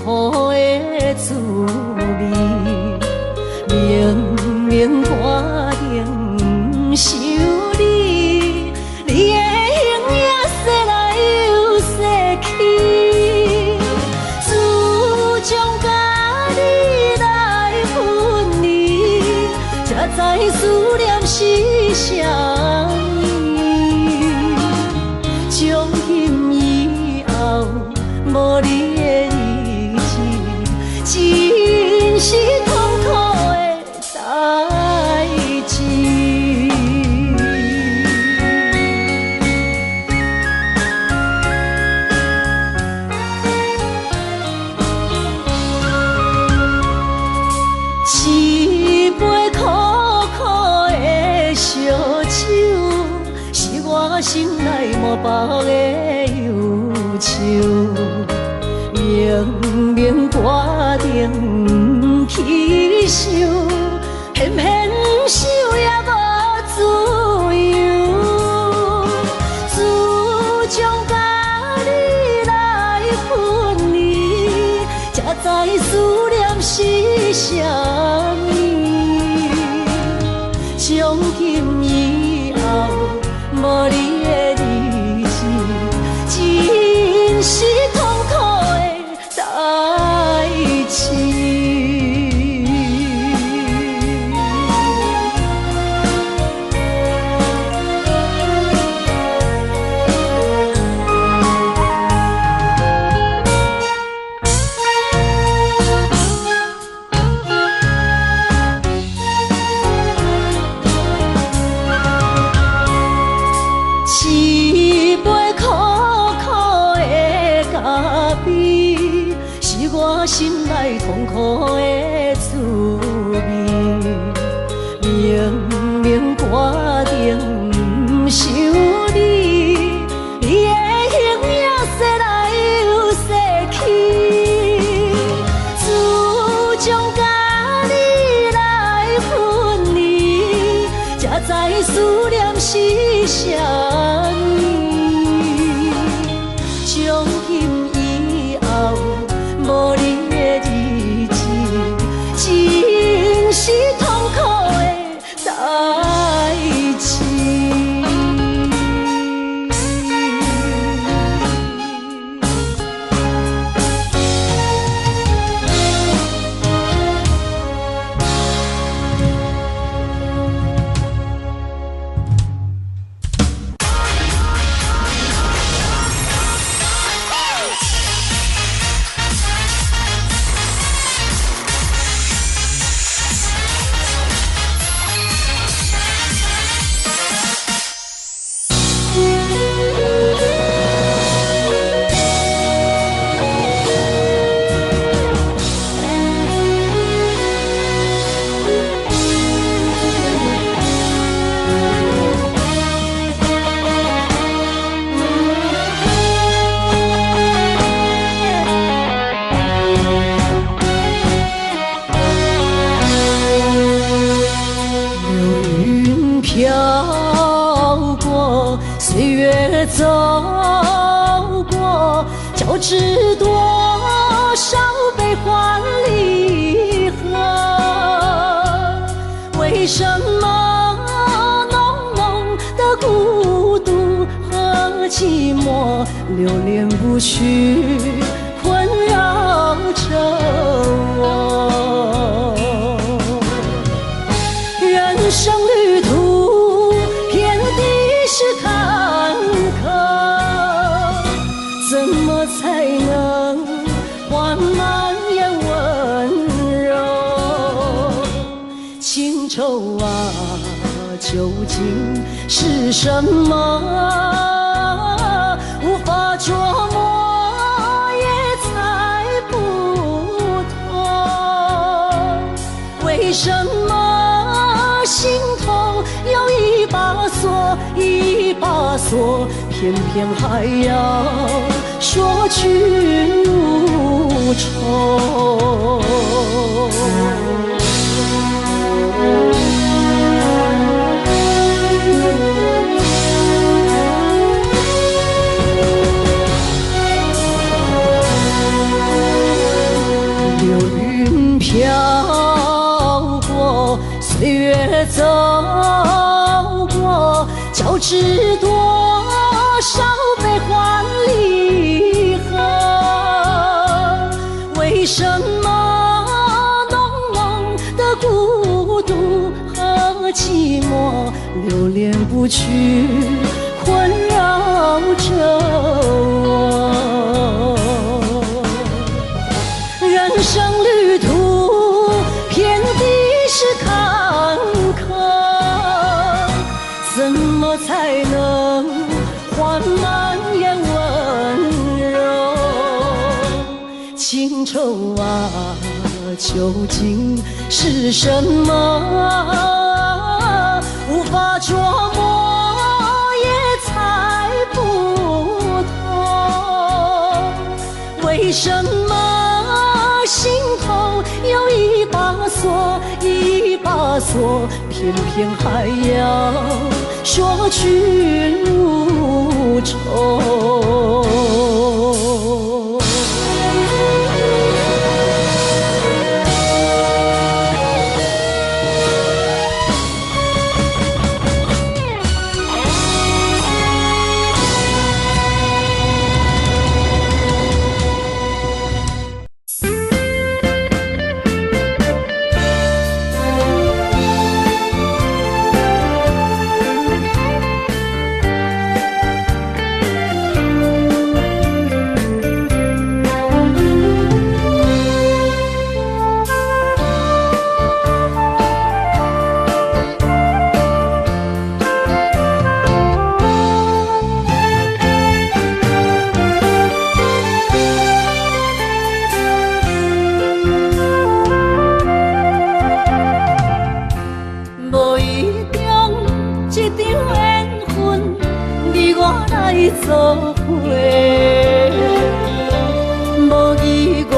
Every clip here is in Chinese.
苦的滋味，明明肝顶想你，你的形影说来又说去，自从甲你来分离，才知思念是啥物。从今以后，无你的日子，真是痛苦的代志。一杯苦苦的烧酒，是我心内满腹的忧愁。明明决定去想，偏偏想也无自由。自从甲你来分离，才知思念是啥物。从今以后，无你的日子，真是痛苦的代志。一杯苦苦的咖啡，是我心内痛苦的滋味。明明决定想你，你的形影说来又说去。自从甲你来分离，才知思念是啥物。从今以后，无你的日子，真是痛苦的代志。飘过，岁月走过，交织多少悲欢离合？为什么浓浓的孤独和寂寞流连不去，困扰着我？人生旅途遍地是坎坷，怎么才能缓慢也温柔？情愁啊，究竟是什么？无法琢磨，也猜不透。为什么心头有一把锁，一把锁，偏偏还要说去无愁？流云飘过，岁月走过，交织多少悲欢离合？为什么浓浓的孤独和寂寞流连不去，困扰着我？人生旅途遍地是坎坷，怎么才能换满眼温柔？情愁啊，究竟是什么？无法捉摸，也猜不透。为什么心头有一把锁，一把锁，偏偏还要说去如愁？做伙，无义误，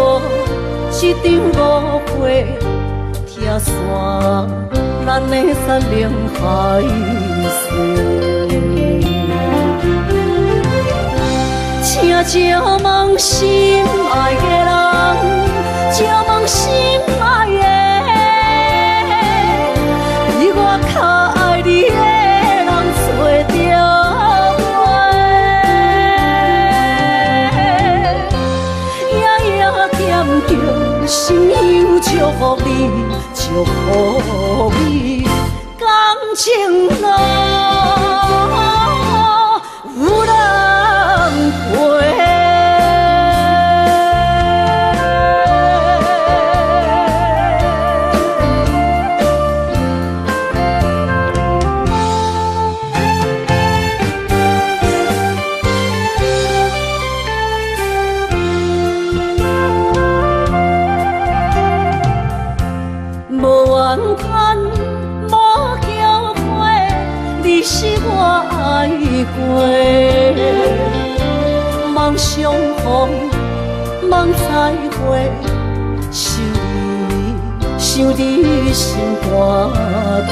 一场误会，拆散咱的山盟海誓。请借问心爱的人，借问心爱的，比我较爱你的人找着。心有祝福你，祝福你，感情路有人陪。是我爱过，梦相逢，梦再会，想你心肝底。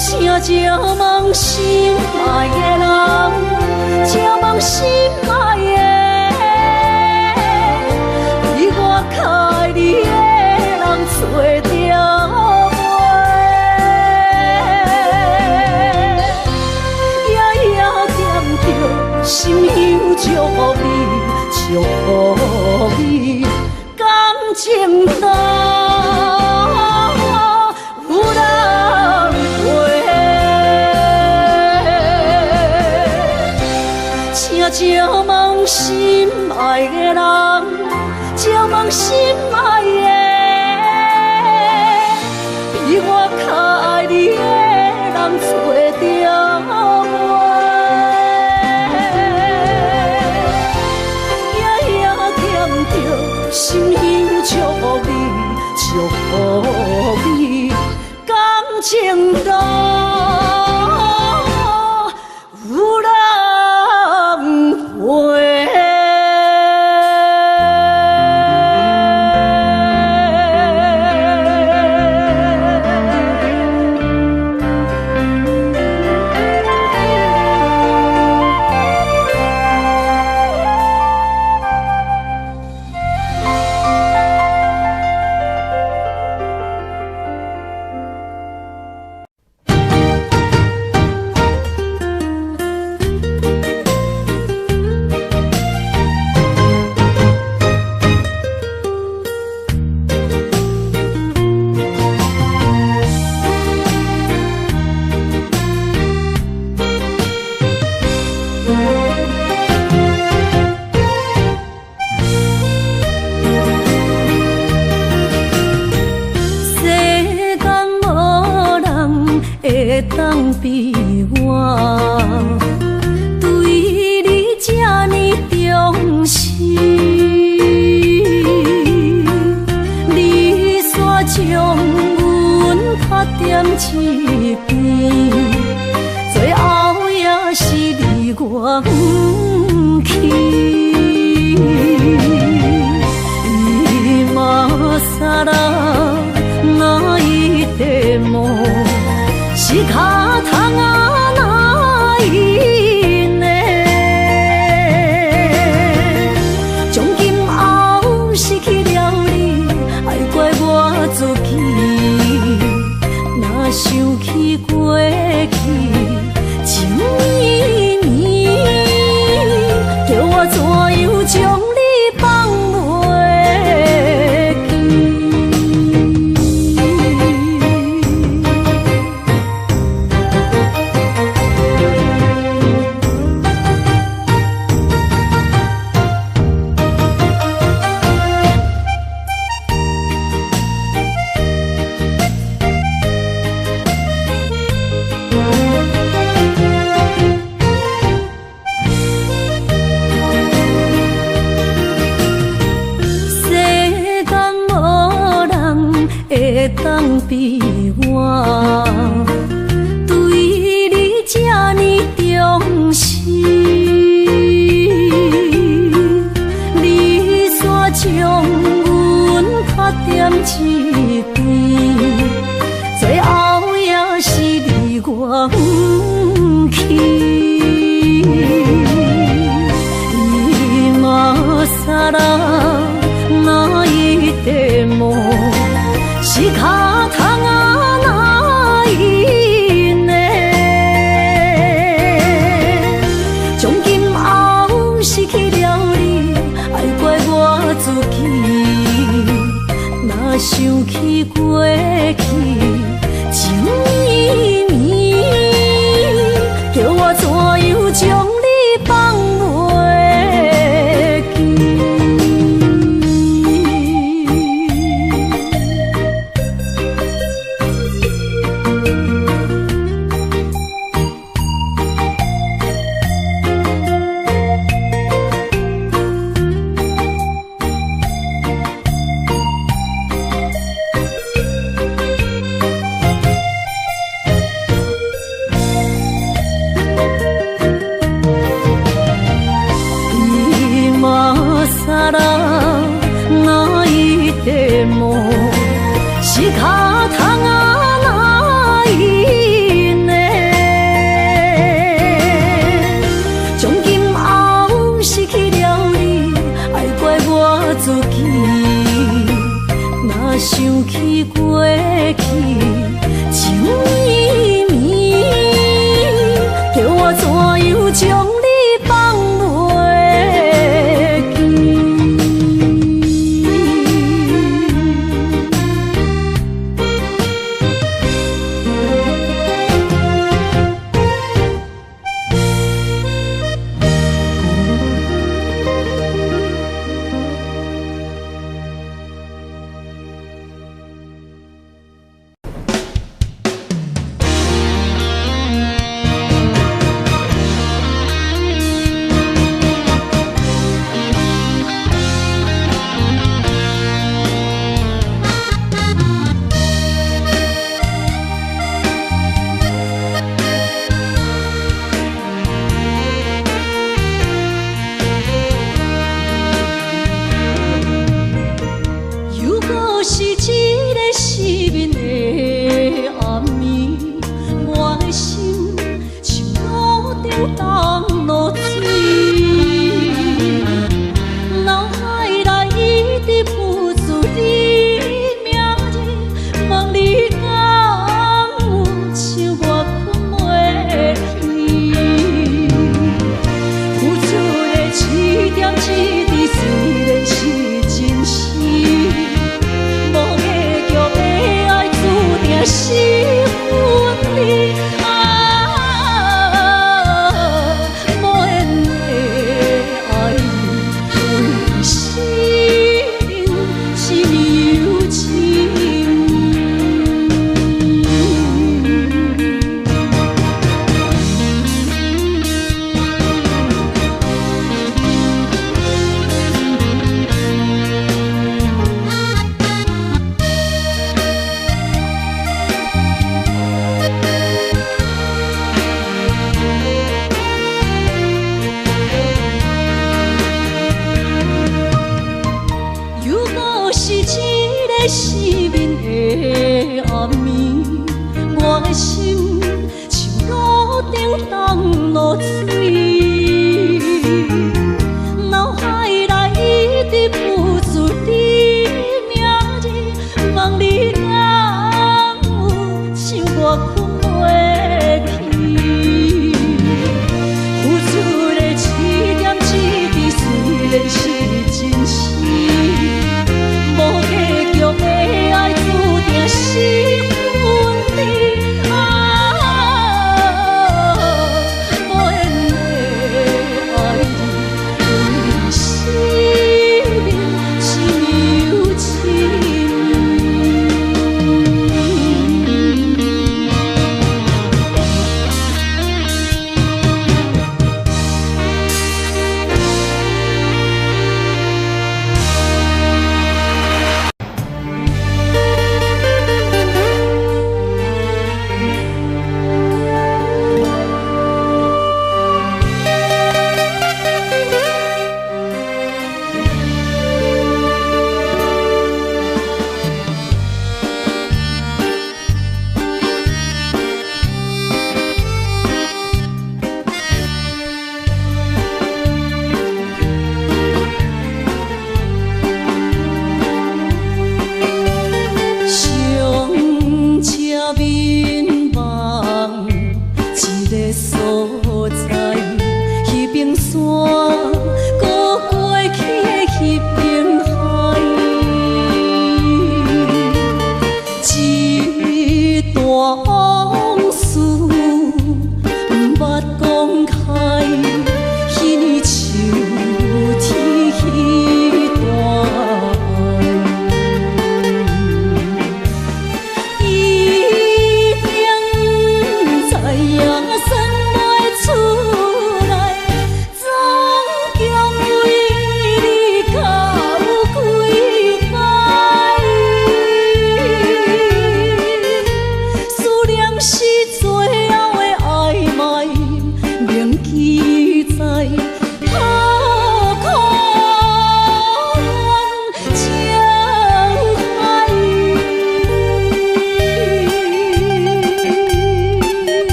请借问心爱的人，借问心爱的，比我较爱你的人找着。心有祝福你，祝福你，感情路有人陪。请借问心爱的人，借问心爱的，比我较爱你的人找着。心有祝福你，祝福你，感情路有人陪。将你放袂记。当比我对你这呢重视，你煞将阮打点一边，最后也是你我不去。今さら哪一点梦？是脚痛啊，哪一呢？从今后失去了你，爱怪我自己。若想起过去情意绵，叫我怎样将你放袂记？是脚痛啊，哪一呢？从今后失去了你，爱怪我自己。若想起过去情意绵，叫我怎样将你放袂记？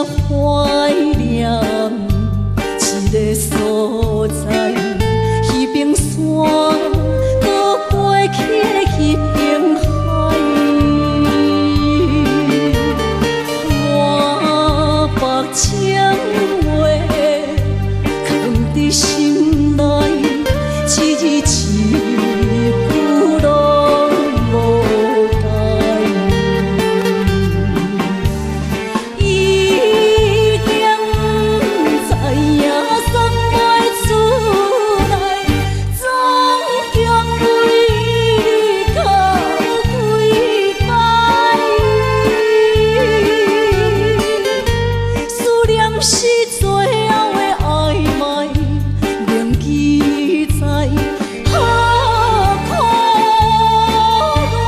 怀念一个所在，彼边山，搁过去彼边海。我把情话藏伫心内，一字一句拢无改。已经知影送袂出来，总强为你靠几摆。思念是最后的暧昧，铭记在何苦恋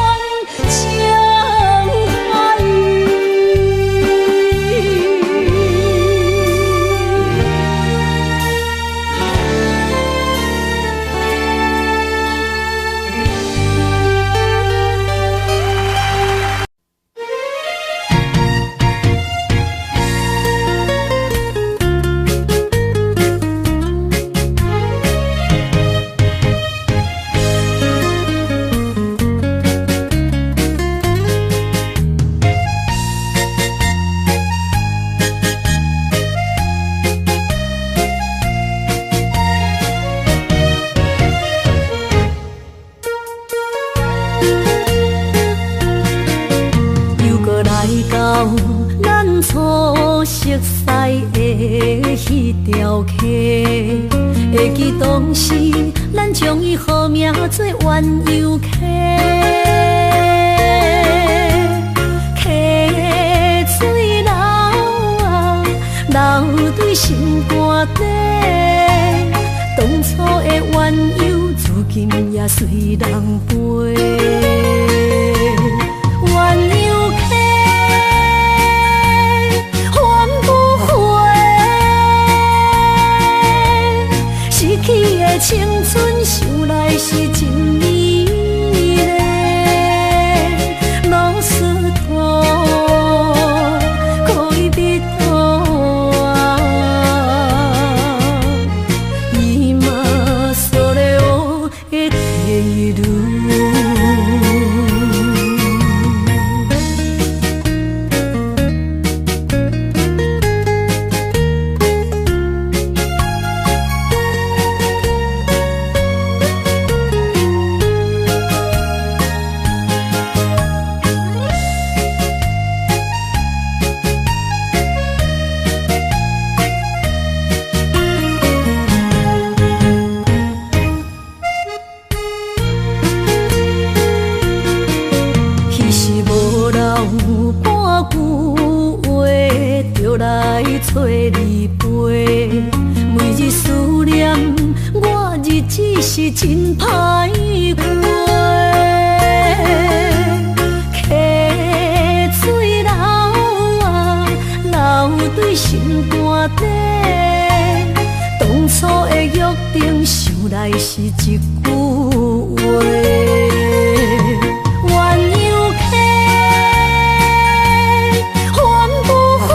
情海。又搁来到咱初熟悉的迄条溪，会记当时咱将伊号名做鸳鸯溪。溪水流啊，流对心肝底，当初的鸳鸯，至今也随人陪。鸳鸯溪，换不回，失去的青春，想来是真美丽。老师徒，可以别途啊，伊嘛所了的地路。彼时无留半句话，就来找你陪。每日思念，我日子是真歹过。溪水流啊，流对心肝底。当初的约定，想来是一句话。鸳鸯溪，换不回，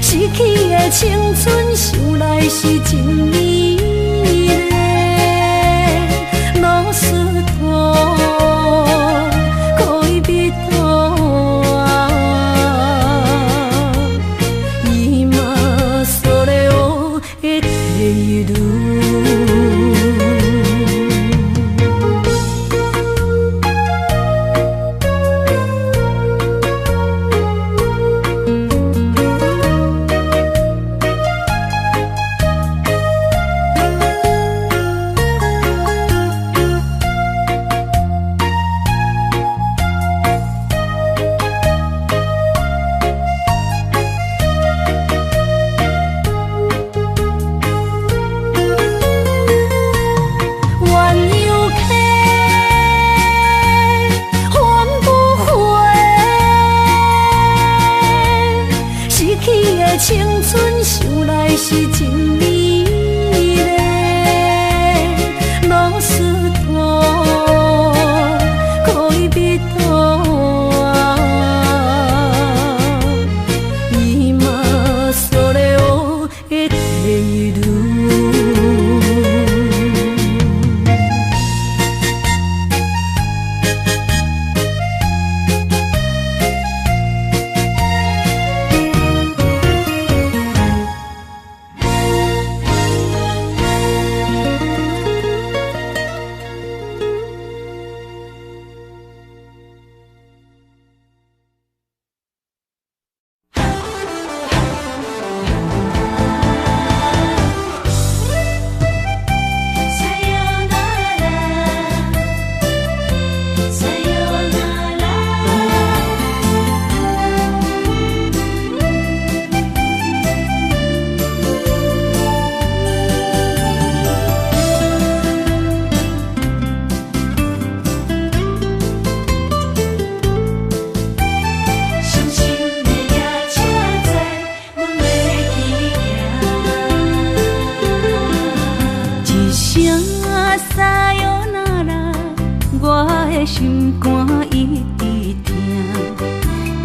失去的青春，想来是真美丽。老师徒，可以别途啊，伊嘛所了的地路。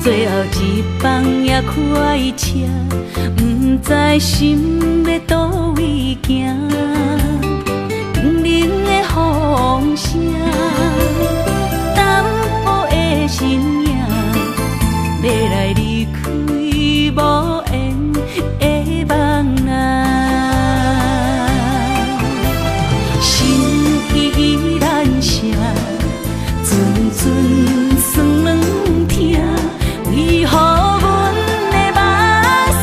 最后一班也开车，不知心要倒位行。冷冷的风声，淡薄的身影，要来离开无缘的梦啊。心依然声，阵阵酸软痛。为何阮的目屎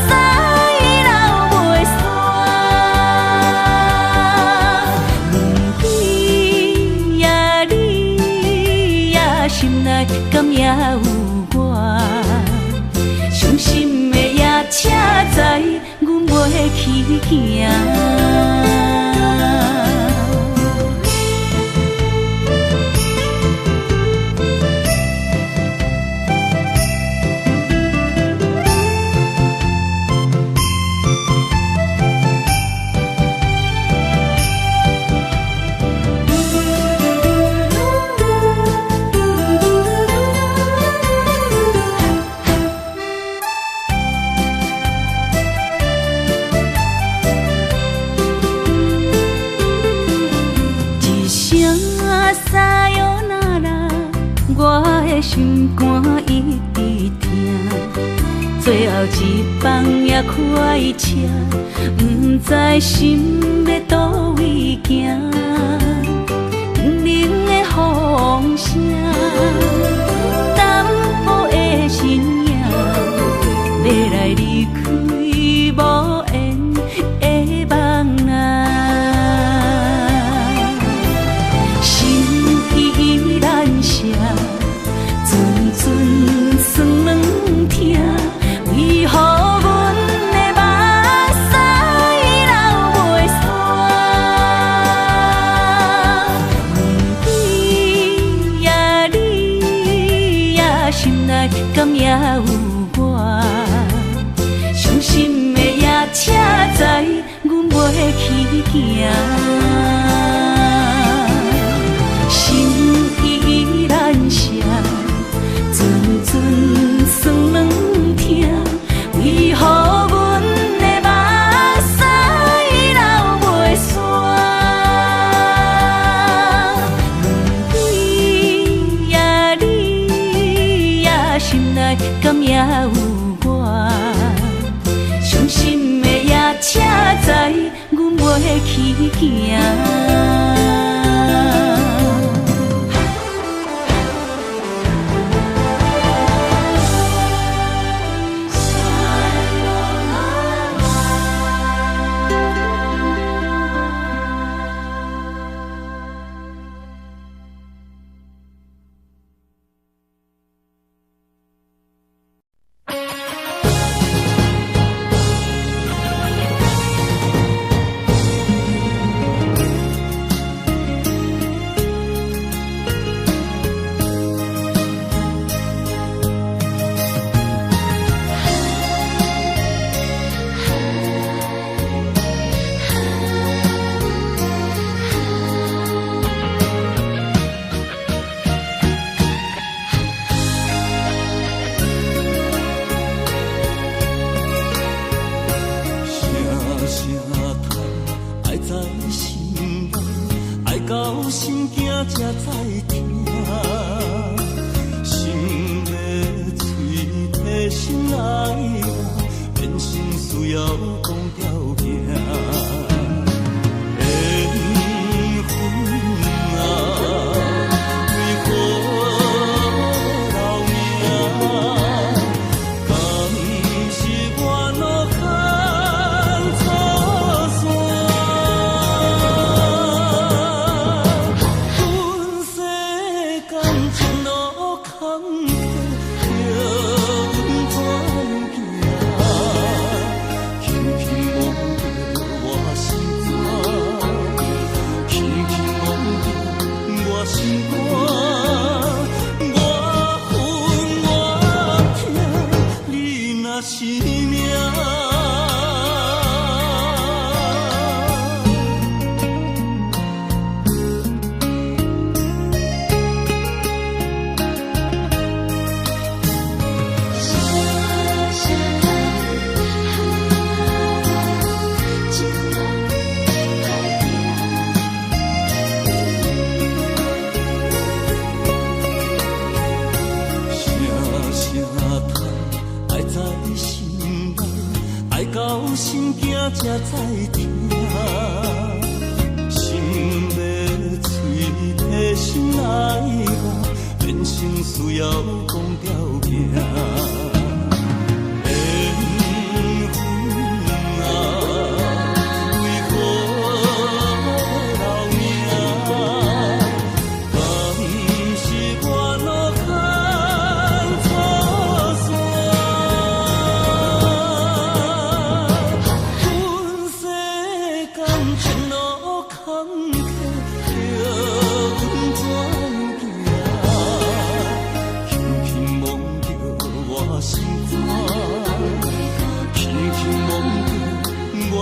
流袂煞？问你呀，你呀，心内敢也有我？伤心的夜车载，阮袂去行。心肝一直疼，最后一班也开车，不知心要倒位行。冷冷的风声，淡薄的身影，要来离开无缘的梦啊。心依然声。阵酸软痛，为何阮的目屎流袂煞？问你呀，你呀，心内敢也有我？伤心的夜车载，阮袂去行。心依然声。阵阵酸软痛，为何阮的目屎流袂煞？问你呀，你呀，心内敢也有我？伤心的夜车载，阮袂去行。阮心惊才知听，心要嘴提心来我，人生需要讲条行。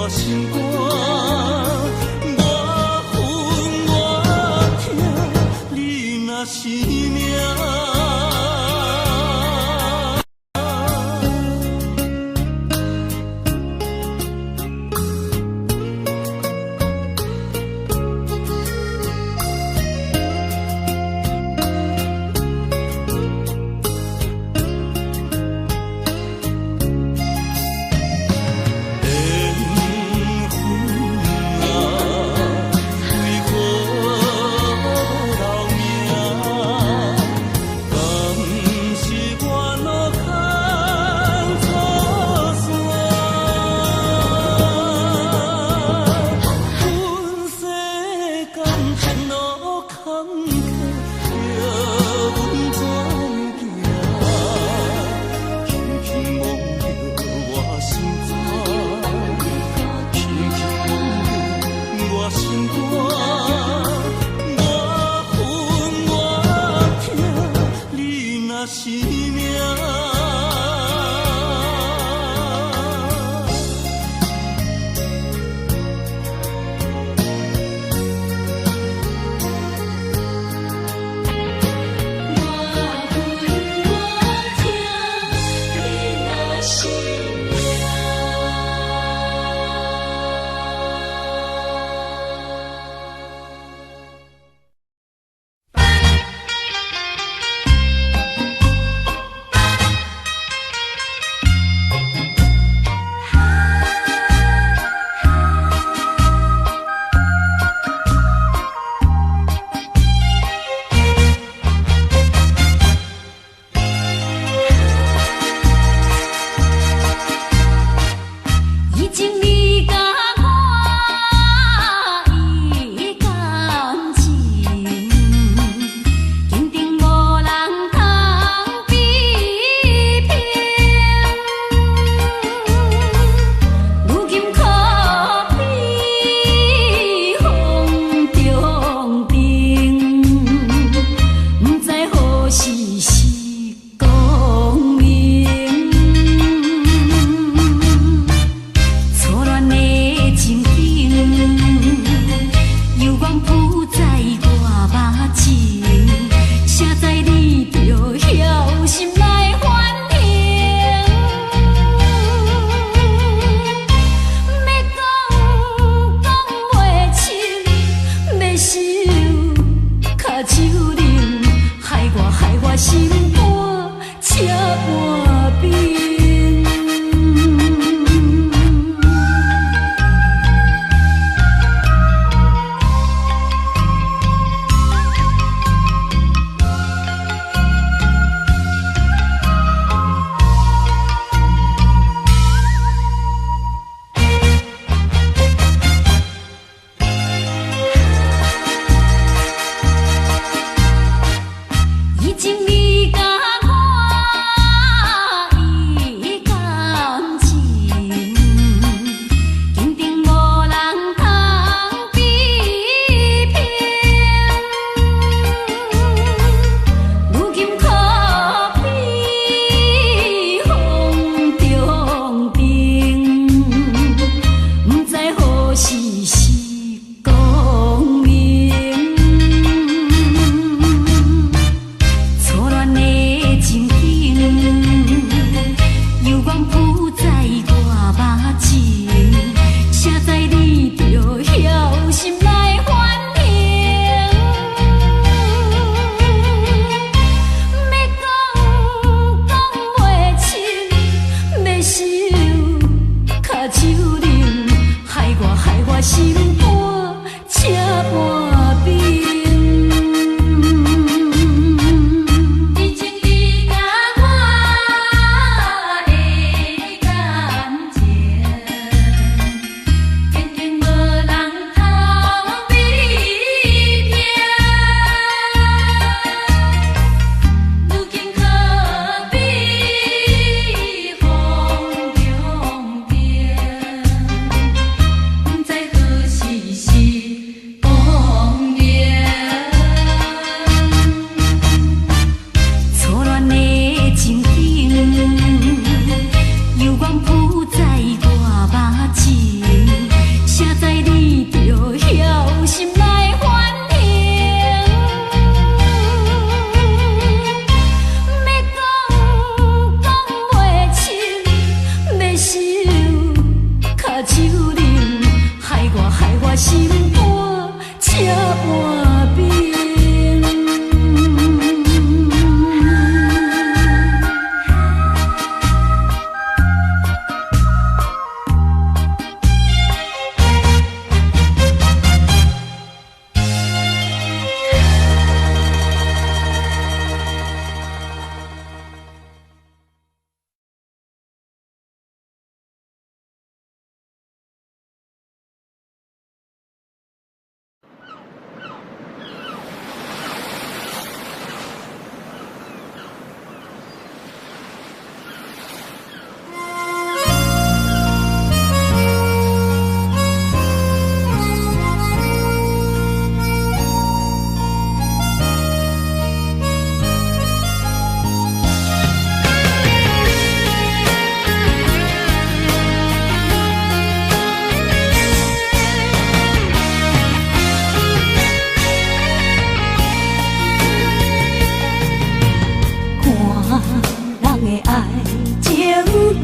心肝，我恨我痛，你若是命。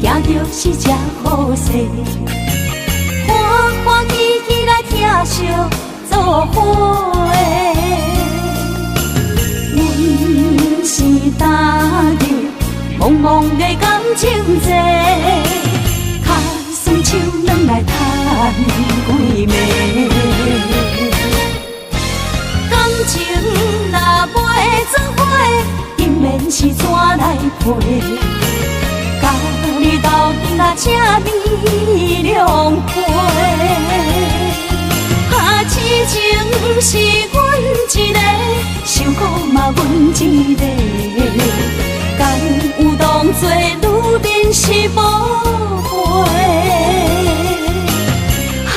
行着是这好势，欢欢喜喜来疼惜做伙。阮是踏入茫茫的感情债，卡酸手软来赚几暝。感情若袂做伙，因免是怎来陪？甲你斗阵啊，请你谅陪。啊，痴情是阮一个，伤苦嘛阮一个。敢有当作女人是无陪？海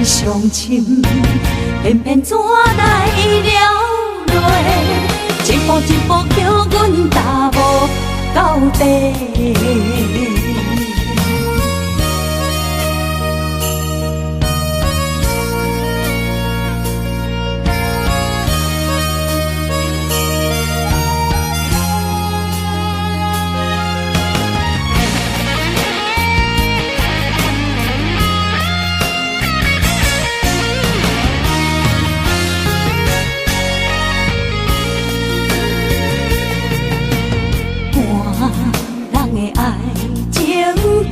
上深，偏偏怎来了落？一步一步叫阮踏无到底。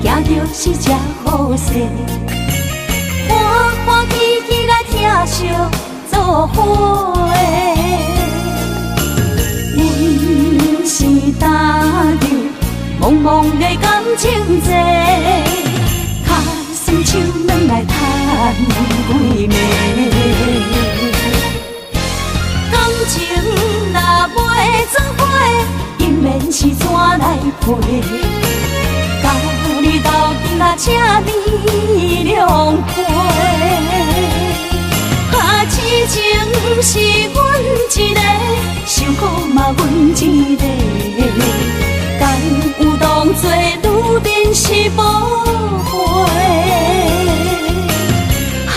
行着是这好势，欢欢喜喜来疼惜做伙。阮是踏入茫茫的感情债，卡酸手软来赚几暝。感情若袂做伙，因免是怎来陪？甲你斗阵啊，请你谅陪。啊，痴情是阮一个，伤苦嘛阮一个。敢有当作女人是无陪？海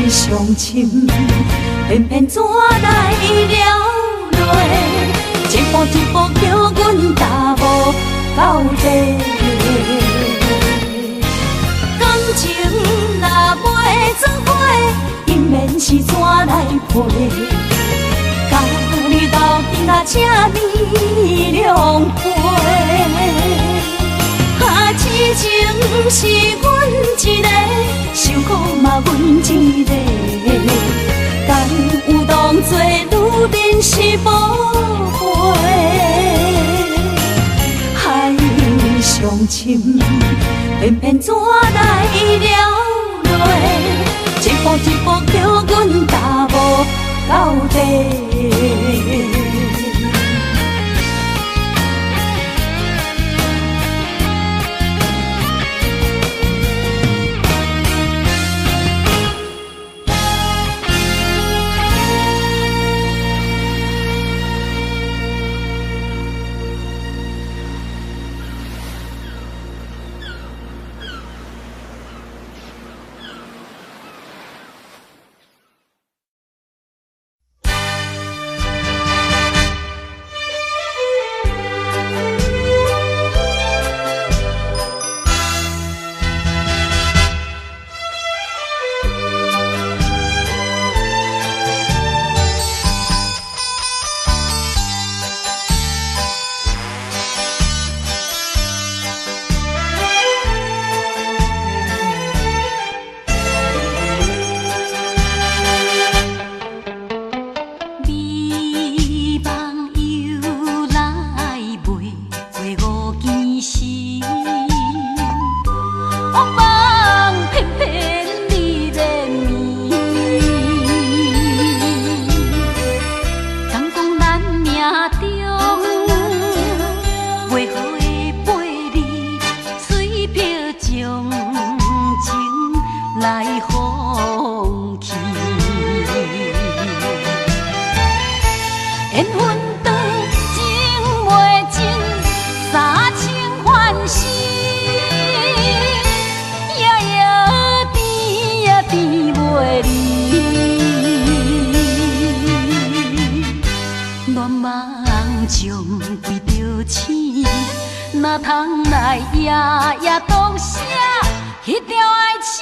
上深，偏偏怎来了落？一步一步叫阮踏无到底。感情若袂做伙，因免是怎来陪？甲你斗阵啊，请你谅陪。啊，痴情是阮一个，伤苦嘛阮一个。敢有当作女人是无陪？海上深，偏偏怎来了落？一步一步叫阮踏无到底。哪通来夜夜读写迄条爱唱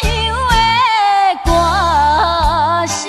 的歌词？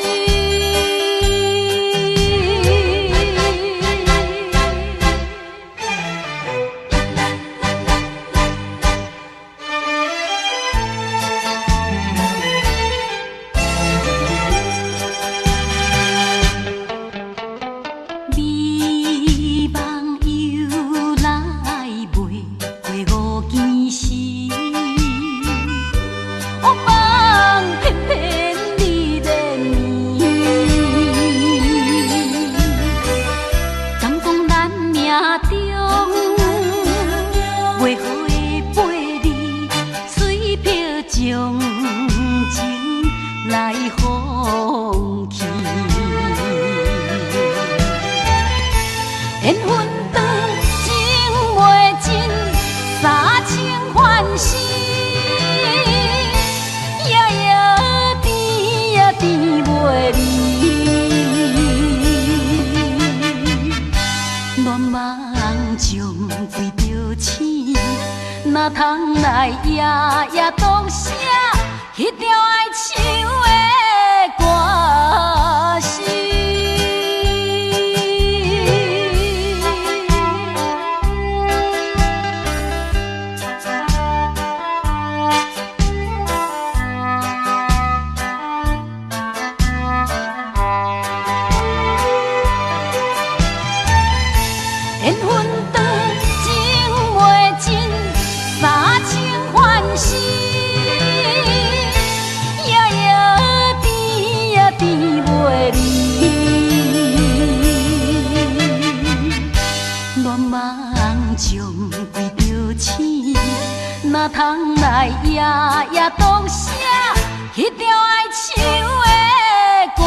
哪通来夜夜读写迄条爱唱的歌词？缘分长，情袂尽，三情换死，夜夜甜呀甜袂离。乱梦将规条醒，哪通来夜夜读写迄条爱唱的歌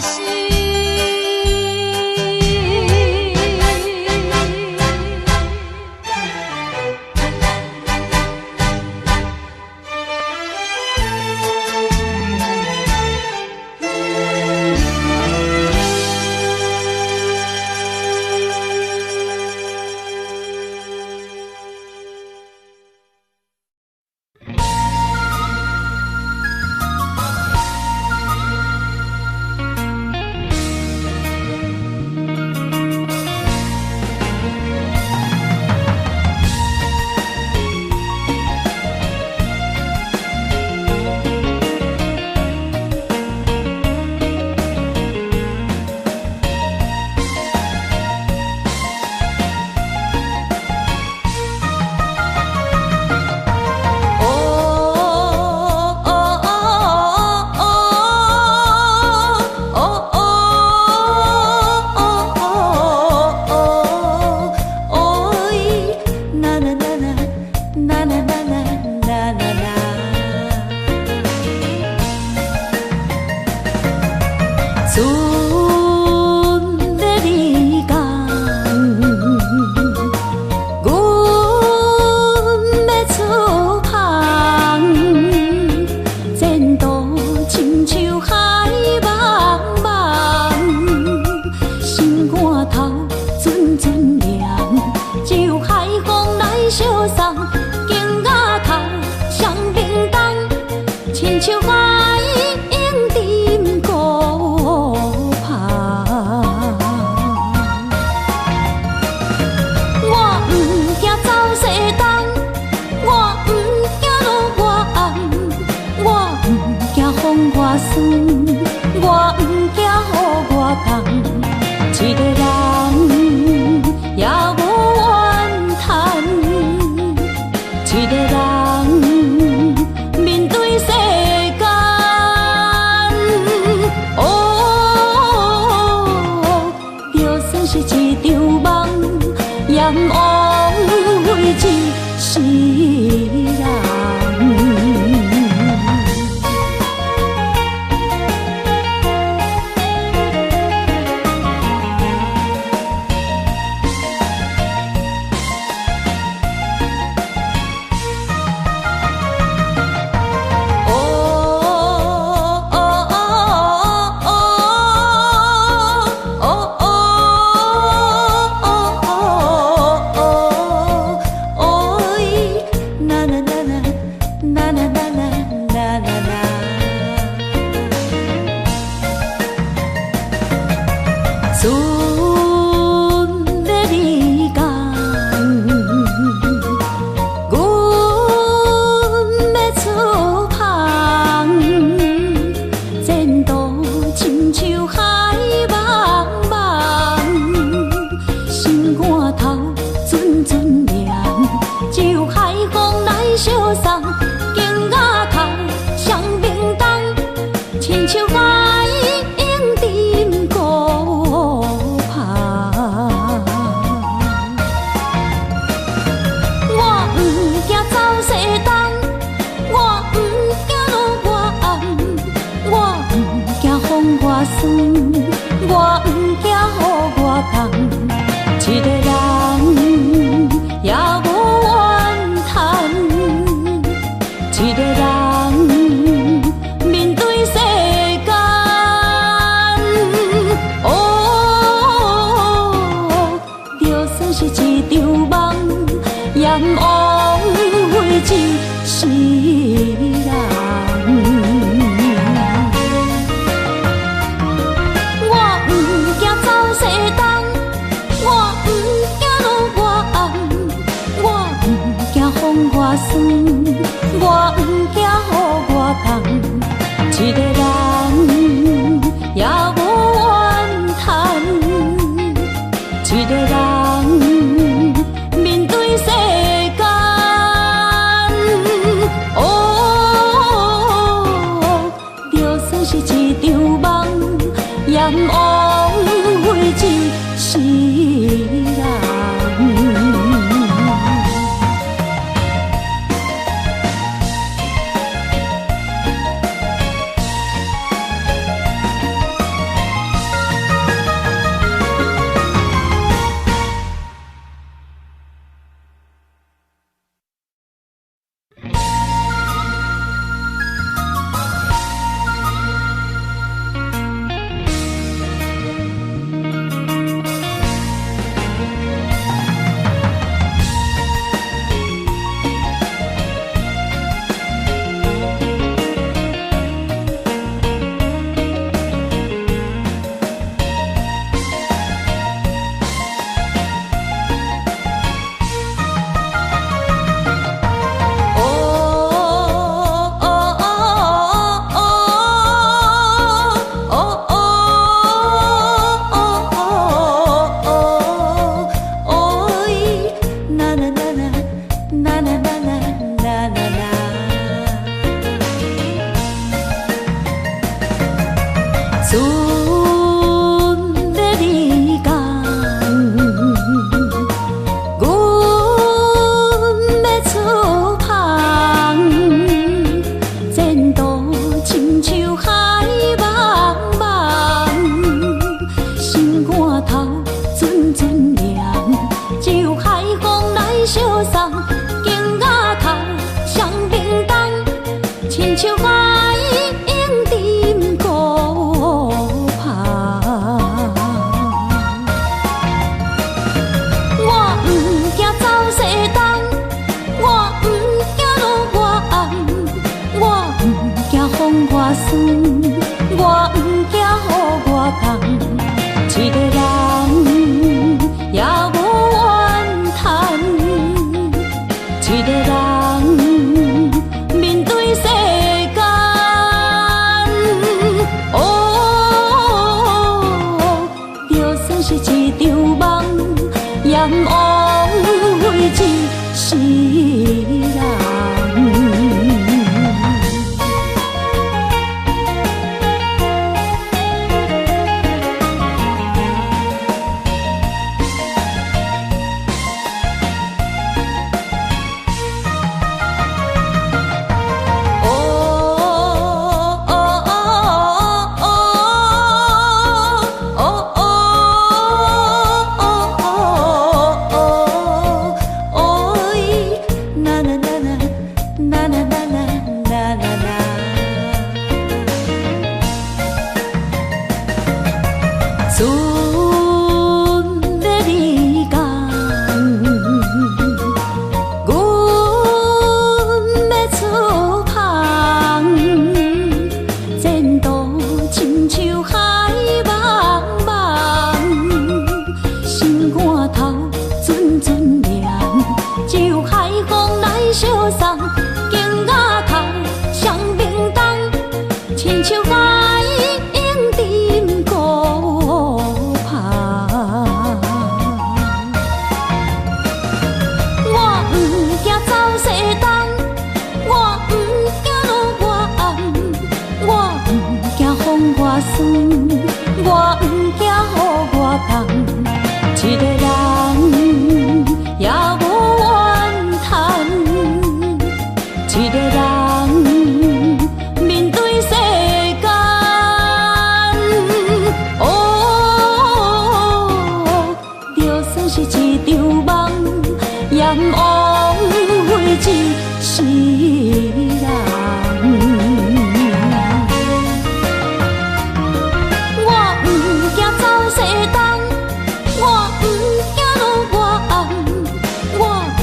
词？相送，景雅头双明灯，亲像海涌沉孤帆。我不惊走西东，我不惊路外暗，我不惊风外酸，我不惊雨外重。一个人也无怨叹，一个人面对世间。哦，就算是一场梦，阎王会一世人。我不惊走西东，我不惊路外暗，我不惊风外酸，我不惊雨外重。一个人也无怨叹，一个人面对世间。哦，就算是一场梦，阎王会一世人。梦，阎王会一世人。我不惊走西东，我不惊路外暗，我不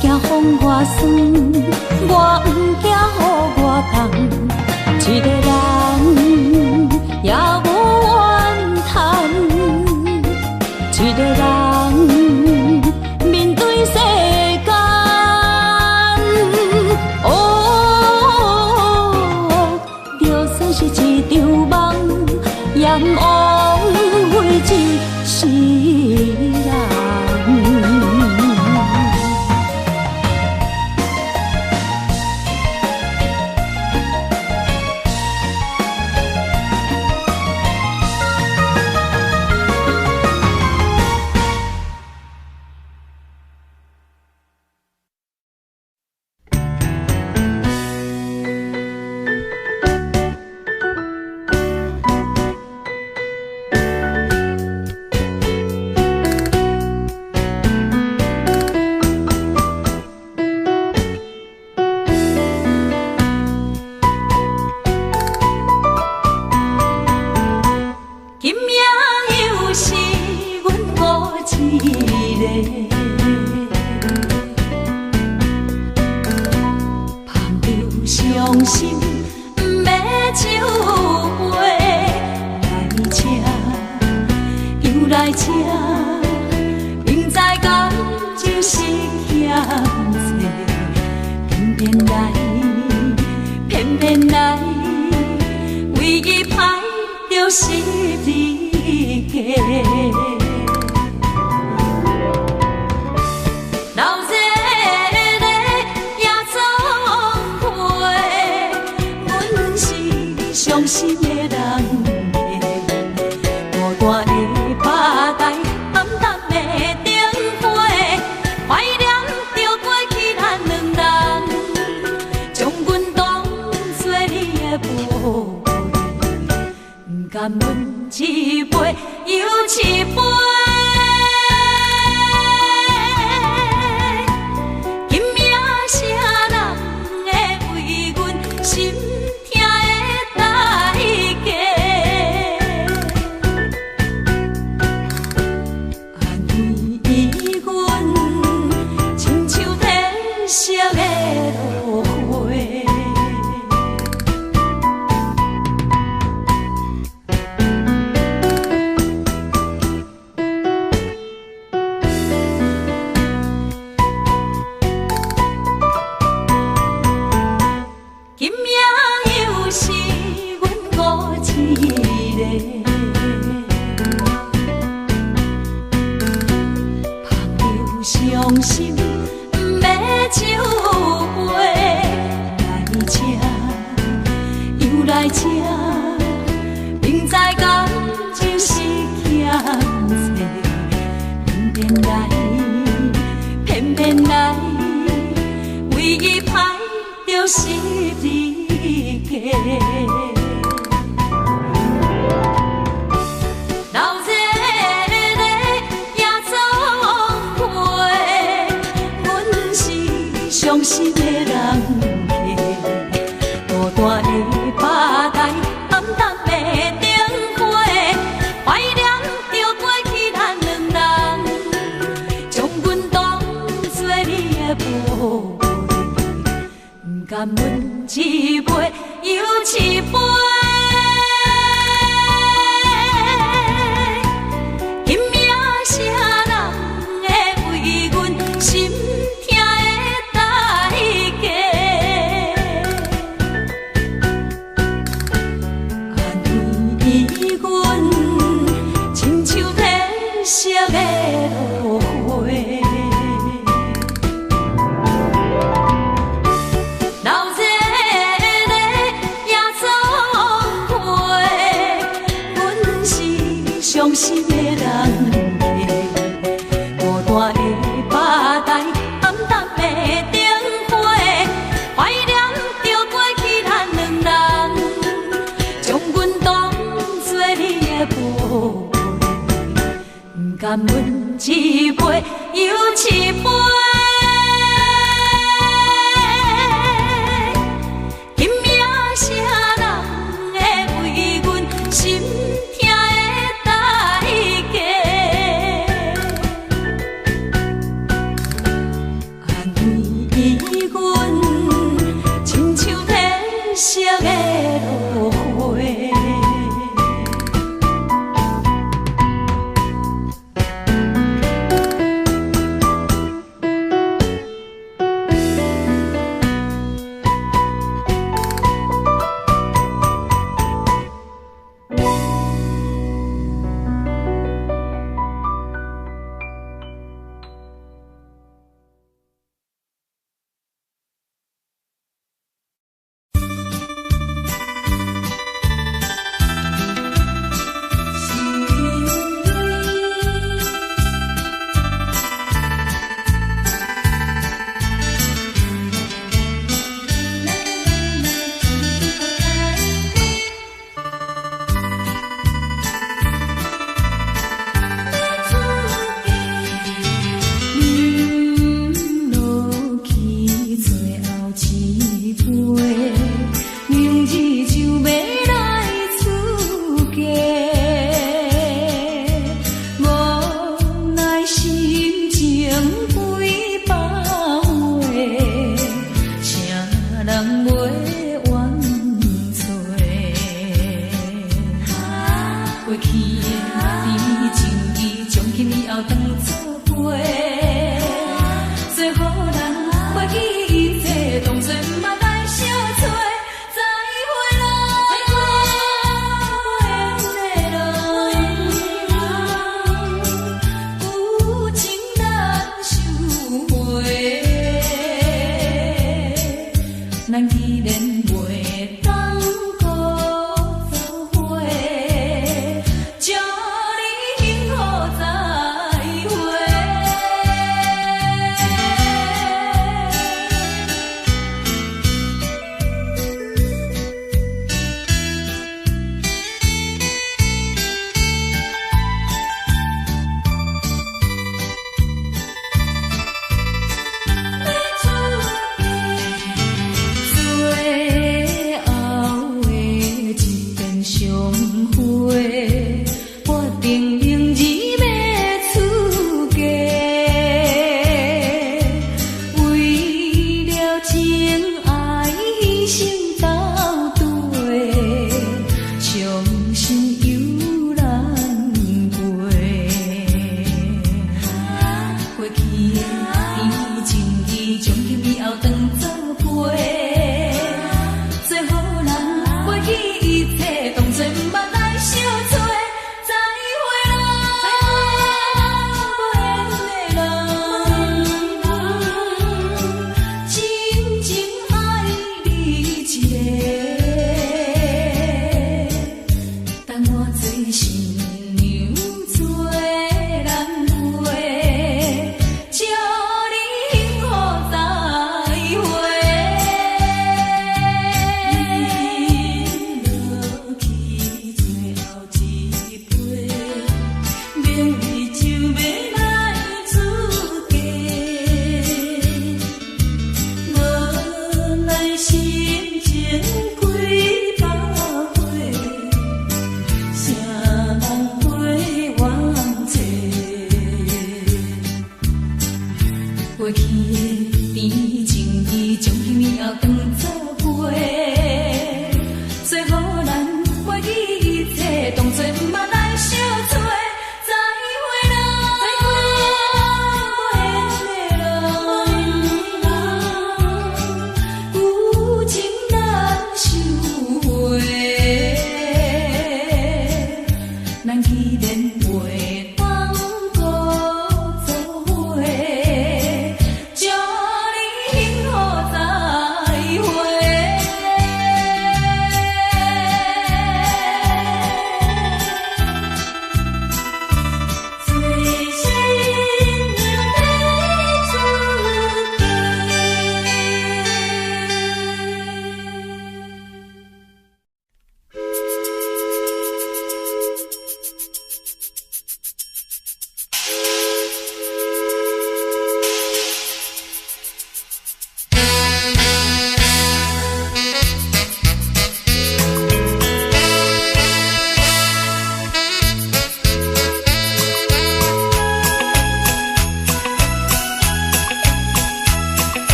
惊风外酸，我不惊雨外重。一个人也无怨叹，一个人面对世间。哦，就算是一场梦，阎王会一世人。甘问一杯又一杯，今夜啥人会为阮心痛的代价？安慰阮，亲像天色的落花。伤心不要酒杯，来吃又来吃，明知感情是欠债，偏偏来，唯一歹就是你家。伤心的人客，孤单的吧台，暗淡的灯花，怀念着过去咱两人，将阮当作你的宝贝，不甘问一杯又一杯。今夜啥人会为阮心？色的落花，老热色的落花。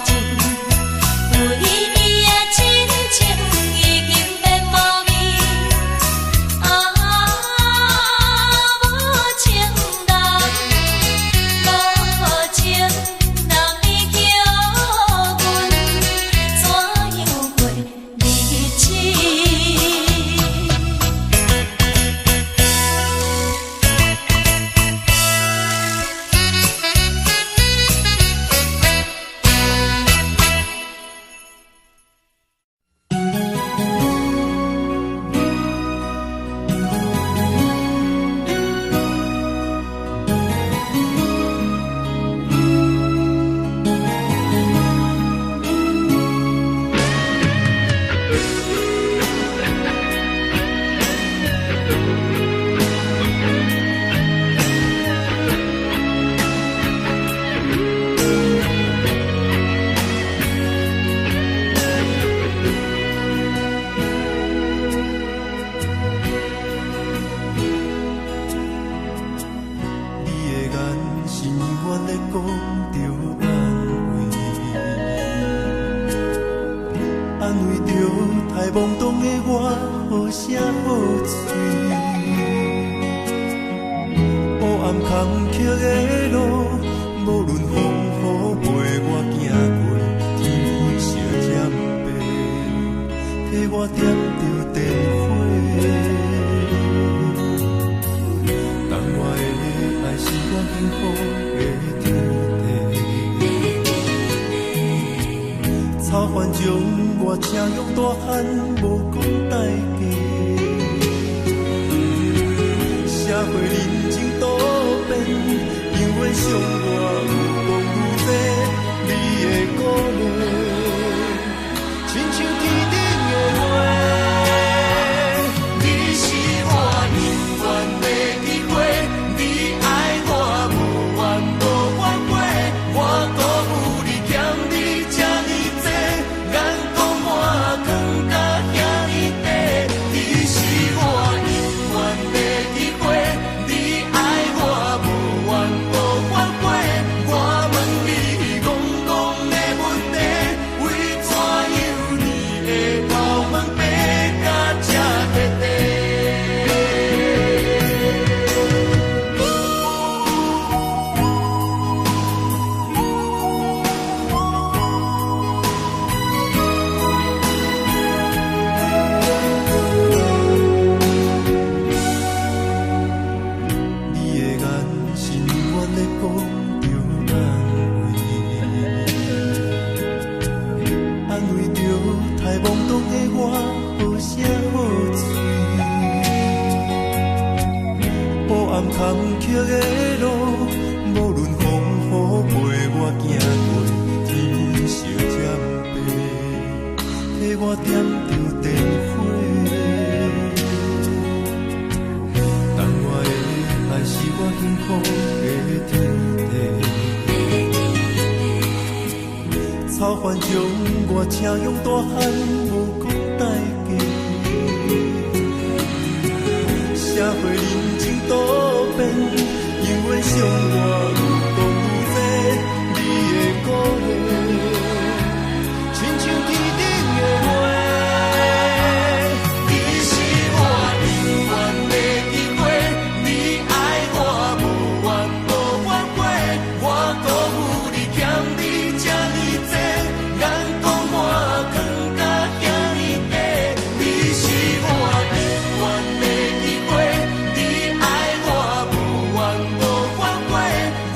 情，对你的真情已经变无味。啊，无情人，无情人，你叫阮怎样过日子？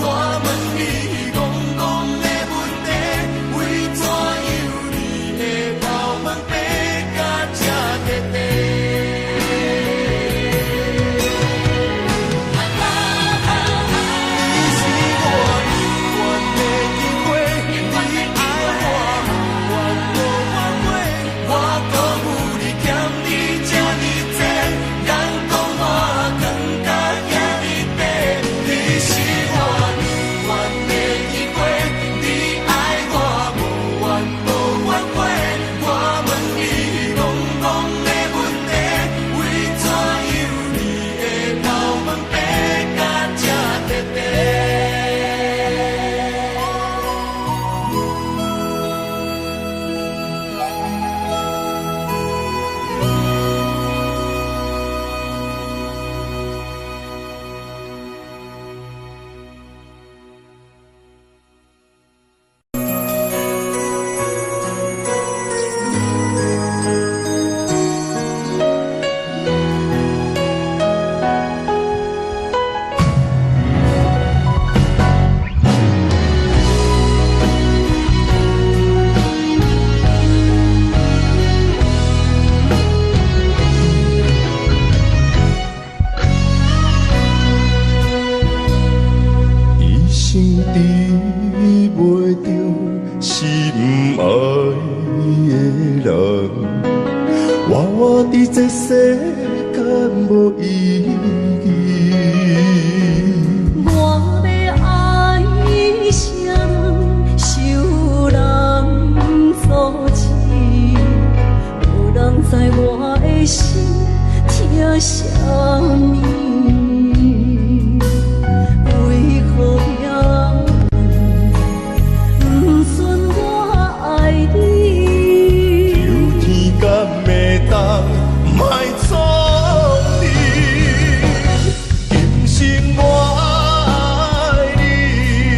我爱的人，我伫这世间无意义。我要爱啥人，受人所欺，无人知我的心疼啥物。为何要不准我爱你？求天敢会当莫错你，今生我爱你，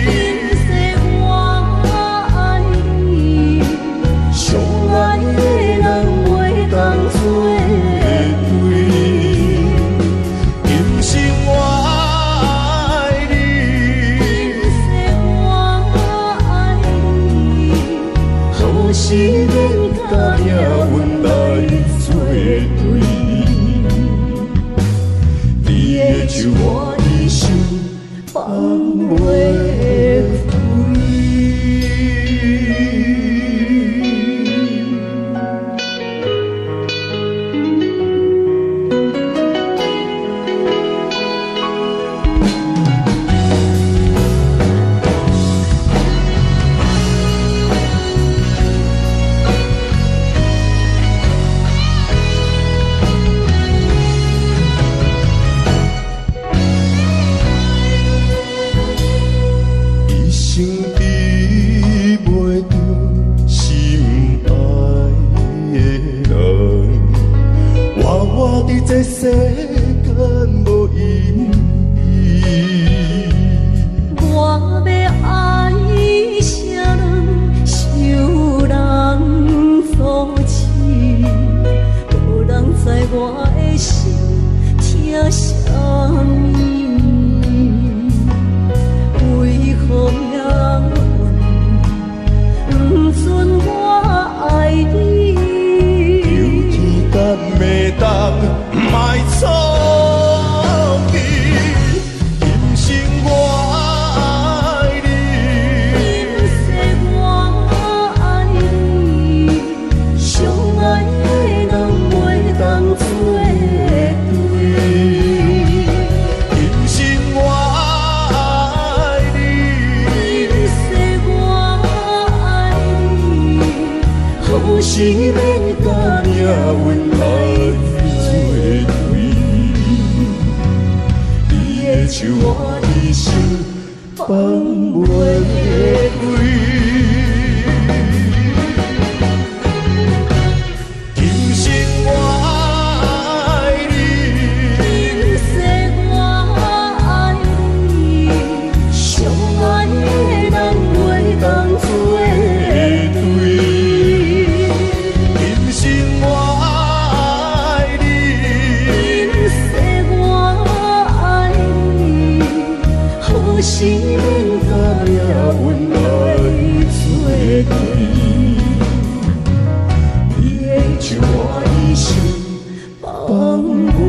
今世我爱你，相爱的人袂当做对。今生我爱你，今世我爱你，好时免甲命运来作对。你的手我一生放袂开。一生比袂着心爱的人，我伫这世间无意义。我要爱啥人，受人所欺，无人知我的心疼啥物。为何命运不准我爱你？求天敢会当莫错你，今生我爱你，今世我爱你，相爱的人袂当做对。今生我爱你，今世我爱你，好时免甲命运来作对。你的手我一生放袂开。今生我爱你，今世我爱你，相爱的人袂当做对。今生我爱你，今世我爱你，好时免甲命运来作对。你的手我一生放袂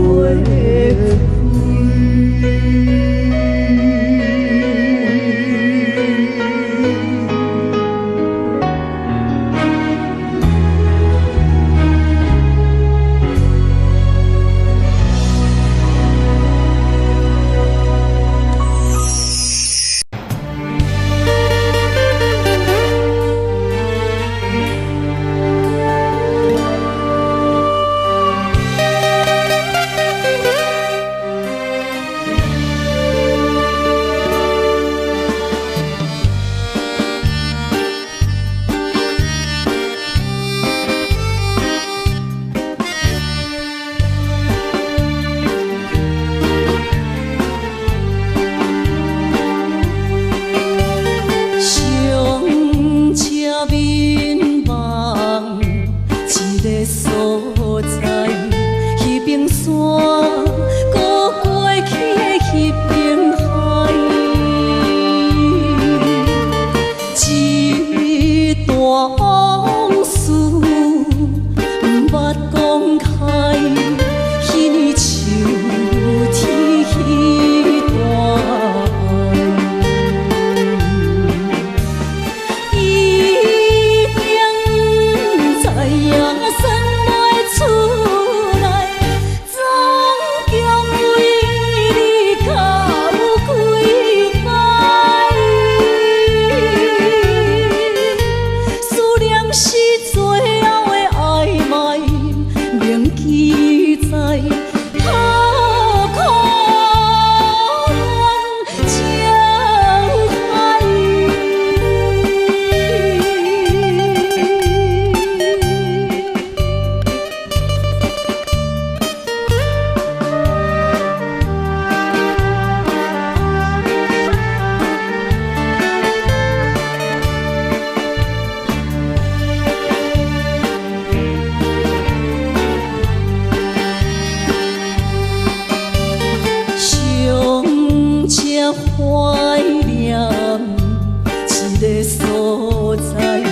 所在，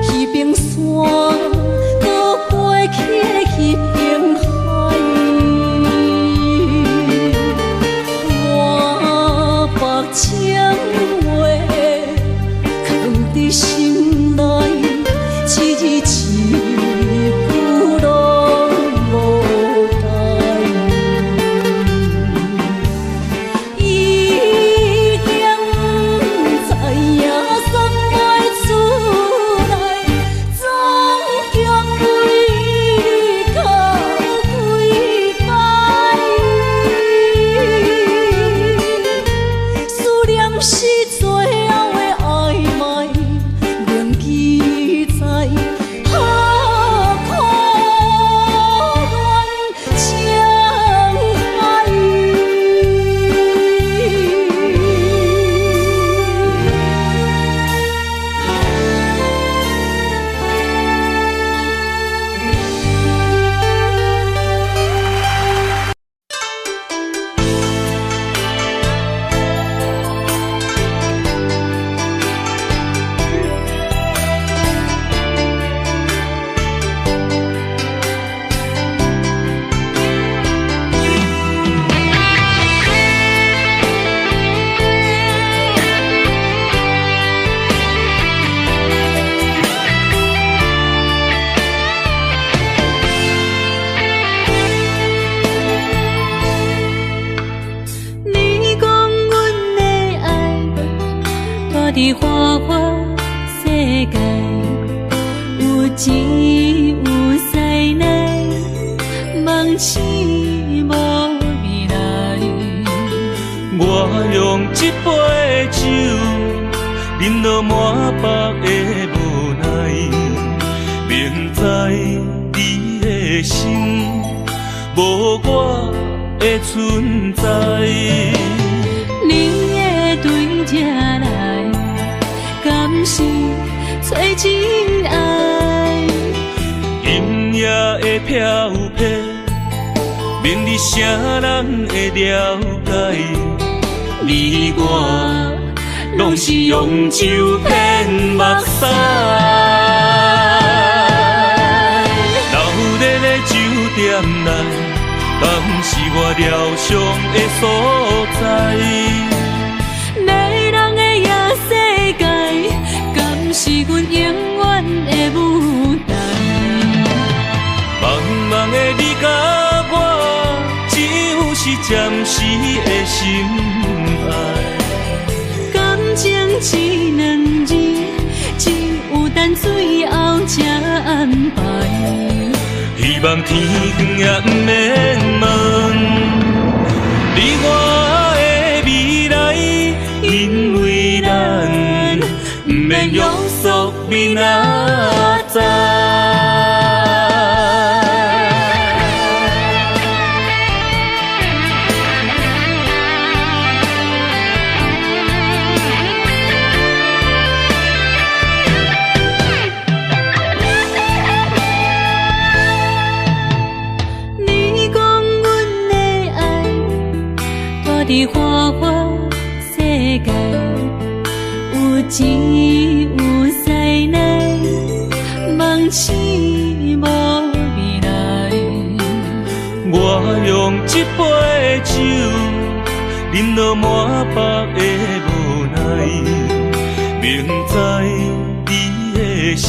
彼边山，搁过去彼边海。我把情话藏在心内，一字一句拢无改。已经知影送袂出来，总强为你靠几摆。思念是最后的暧昧，铭记在何苦恋情海。你讲阮的爱，住伫花花世界，有钱有势来，梦醒无未来。我用一杯酒，饮落满腹的无奈，明知你的心无我的存在。你的对这来，敢是找真爱？音乐的飘飘，明日啥人会了解？你我拢是用酒骗目屎，流热的酒店内，敢是我疗伤的所在？迷人的夜世界，敢是阮永远的舞台？茫茫的你甲我，只有是暂时的心爱。感情只两字，只有等最后才安排。希望天光也不免问，你我的未来，因为咱不免约束明仔载。你讲阮的爱，住伫花花世界，有钱有势来，梦醒无未来。我用一杯酒，饮落满腹的无奈，明知你的心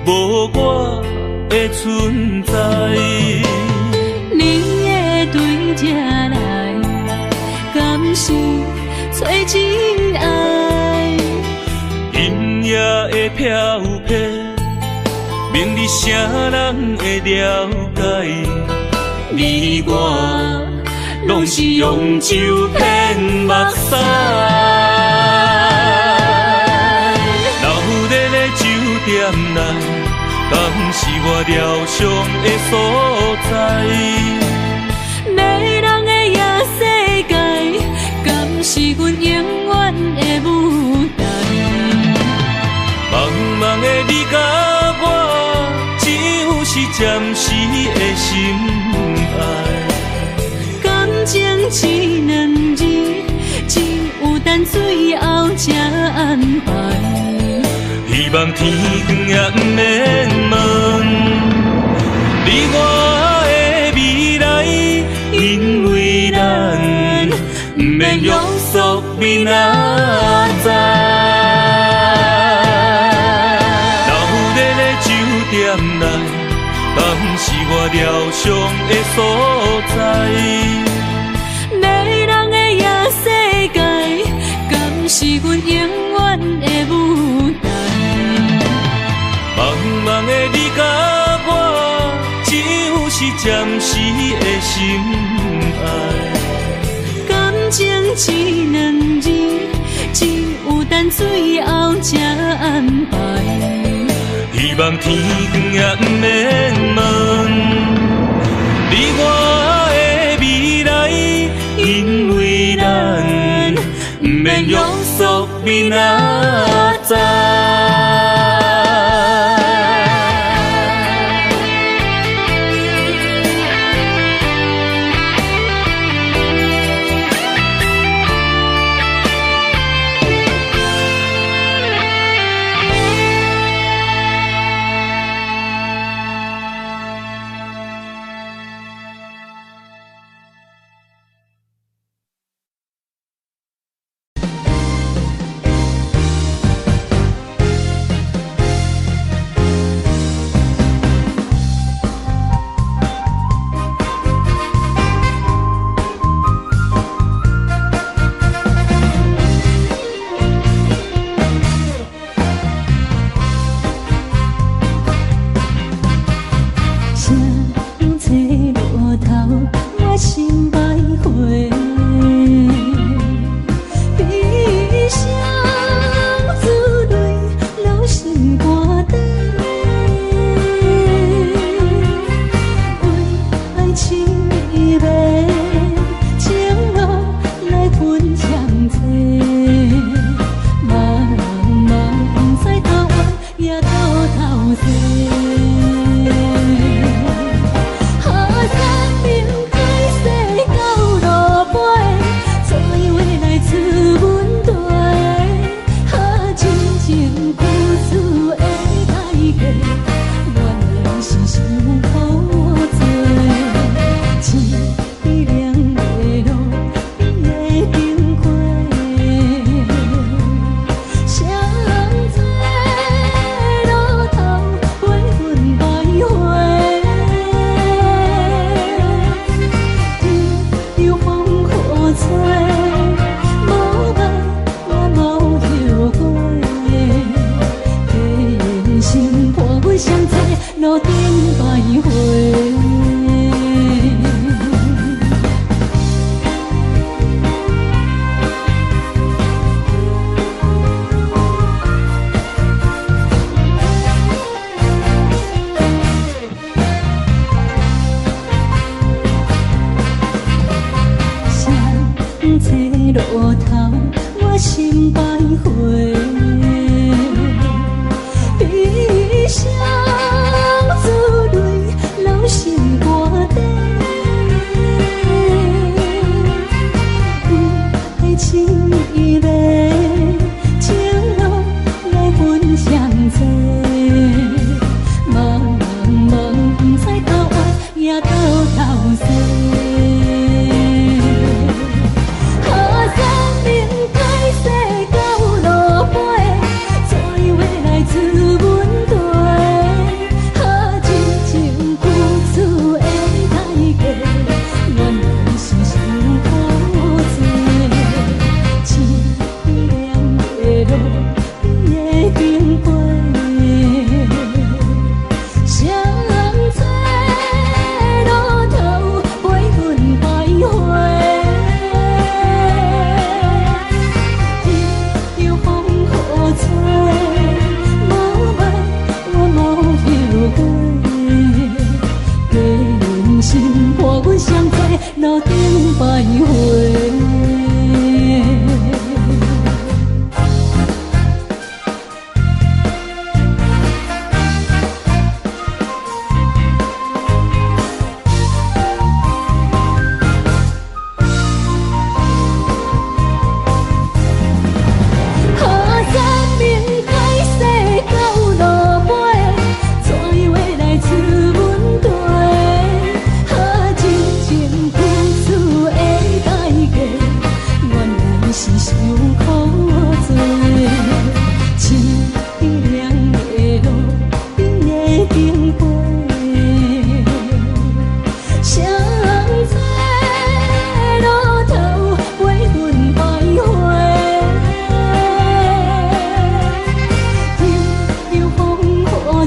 无我的存在。你的对这来，敢是找真爱？音乐的飘飘，明日啥人会了解？你我拢是用酒骗目屎，流热的酒店内，敢是我疗伤的所在？迷人的夜世界，敢是阮永远的舞台？茫茫的你甲我，只有是暂时的心爱。感情只两字，只有等最后才安排。望天光也不免问，你我的未来，因为咱不免约束明仔载。老日的酒店内，敢是我疗伤的所在？迷人的夜世界，敢是阮永远的舞台？茫茫的你甲我，只有是暂时的心爱。感情一两字，只有等最后才安排。希望天光也不免问，你我的未来，因为咱不免约束明仔载。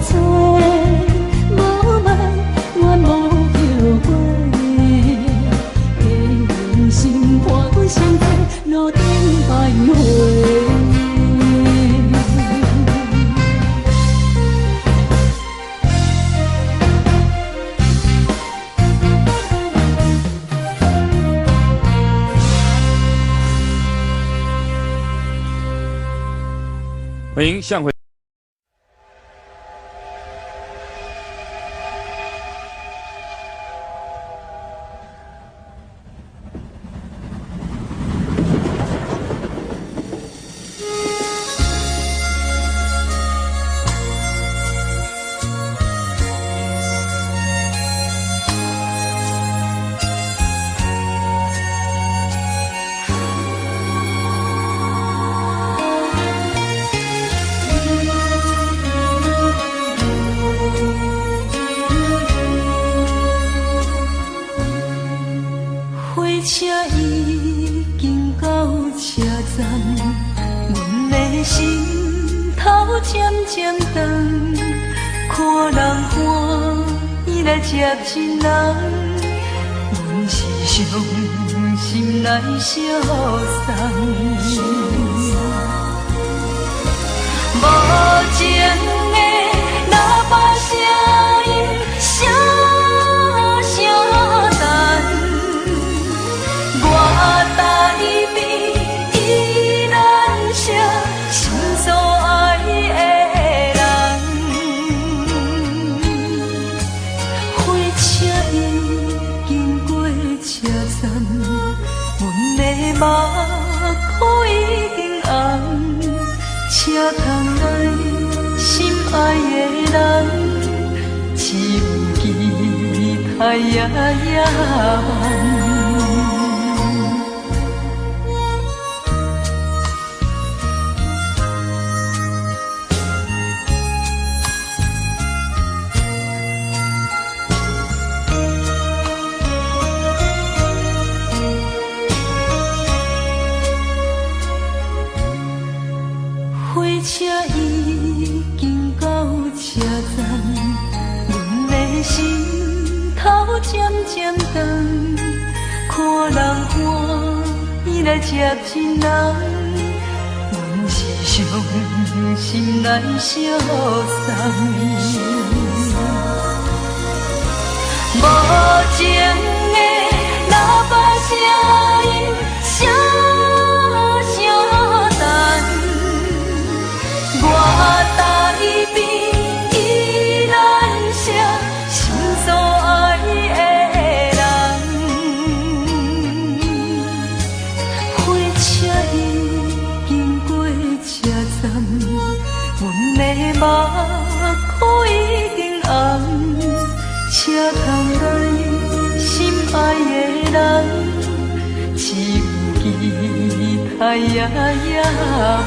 做，无问我无后悔，的心肝相对，路顶徘徊。欢迎向回。接亲人，阮是伤心来相送。无情的喇叭声音，声声等。我台边依然写心所爱的人。火车已经过车站，阮的目眶已经红。车窗内心爱的人，只有期待夜夜梦。火车已经到车站，阮的心头渐渐长，看人欢喜来接亲人，阮是伤心来相送。无情的喇叭声音，声声等。我台边依然写心所爱的人，火车已经过车站，阮的目眶已经红，车窗内心爱的人，只有期待夜夜梦。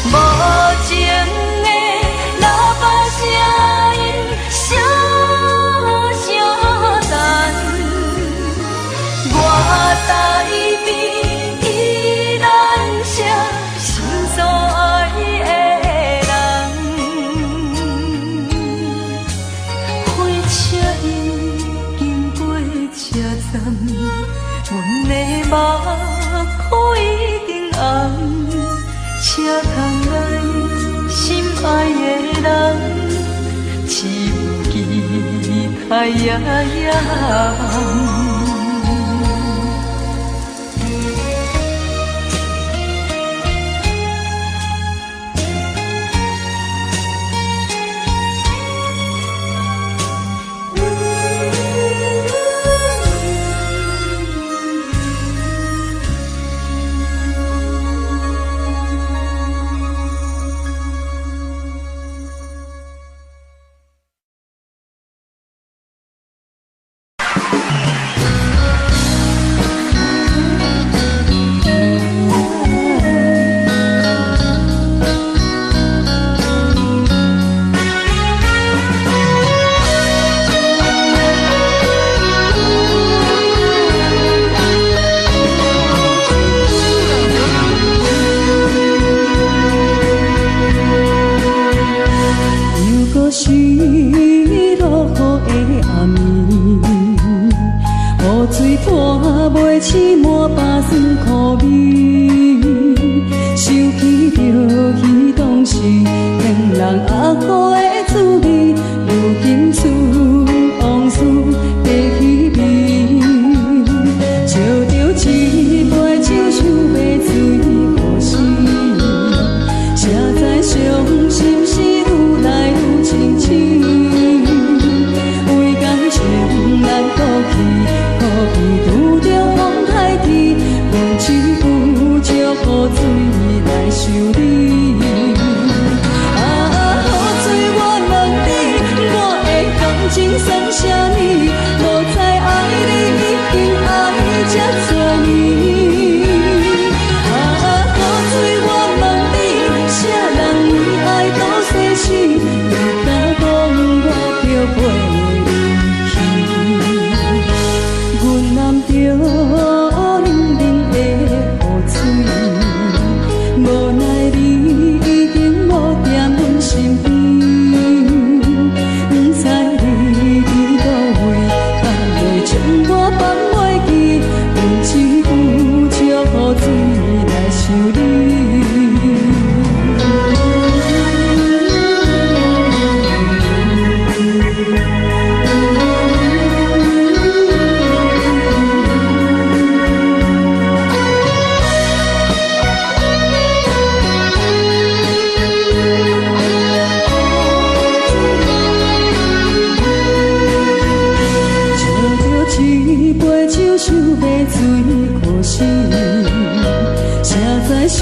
无情的喇叭声音，声声等。我台边依然写心所爱的人，火车已经过车站，阮的目眶已经红。车窗内心爱的人，只有期待夜夜梦。是落雨的暗暝，雨水拖袂起满巴酸苦味，想起着彼当时天人压好的滋味，如今厝往事在稀微，笑着一杯酒想要醉予死，谁知伤心事愈来愈清醒，为感情难过去，可比拄着风台天，阮只有借雨水来修理。情算啥呢？无知爱你已经爱这多年。雨水我问你，啥人为爱都逝世？你敢讲我着陪你去？阮揽着冷冷的雨水，无奈你已经无在阮身边。伤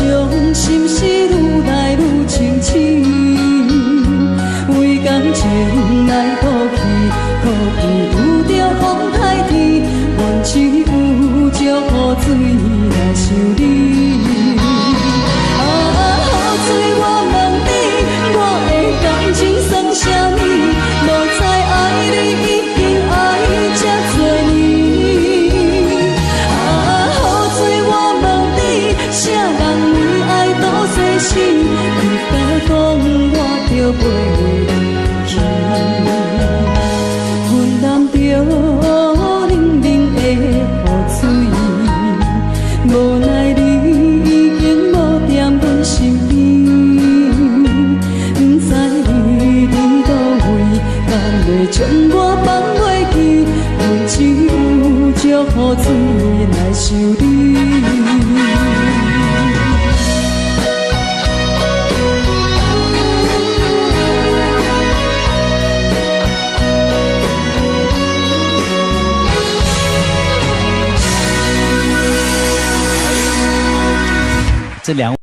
心事愈来愈清醒，为感情来过去，可比拄着风台天，阮只有借雨水来修理。雨水我问你，我的感情算啥呢？无知爱你已经爱这多年。雨水我问你，啥人？世事，你敢讲我着陪你去？阮揽着冷冷的雨水，无奈你已经无在阮身边，不知你伫倒位，敢会将我放袂记？阮只有借雨水来修理。这两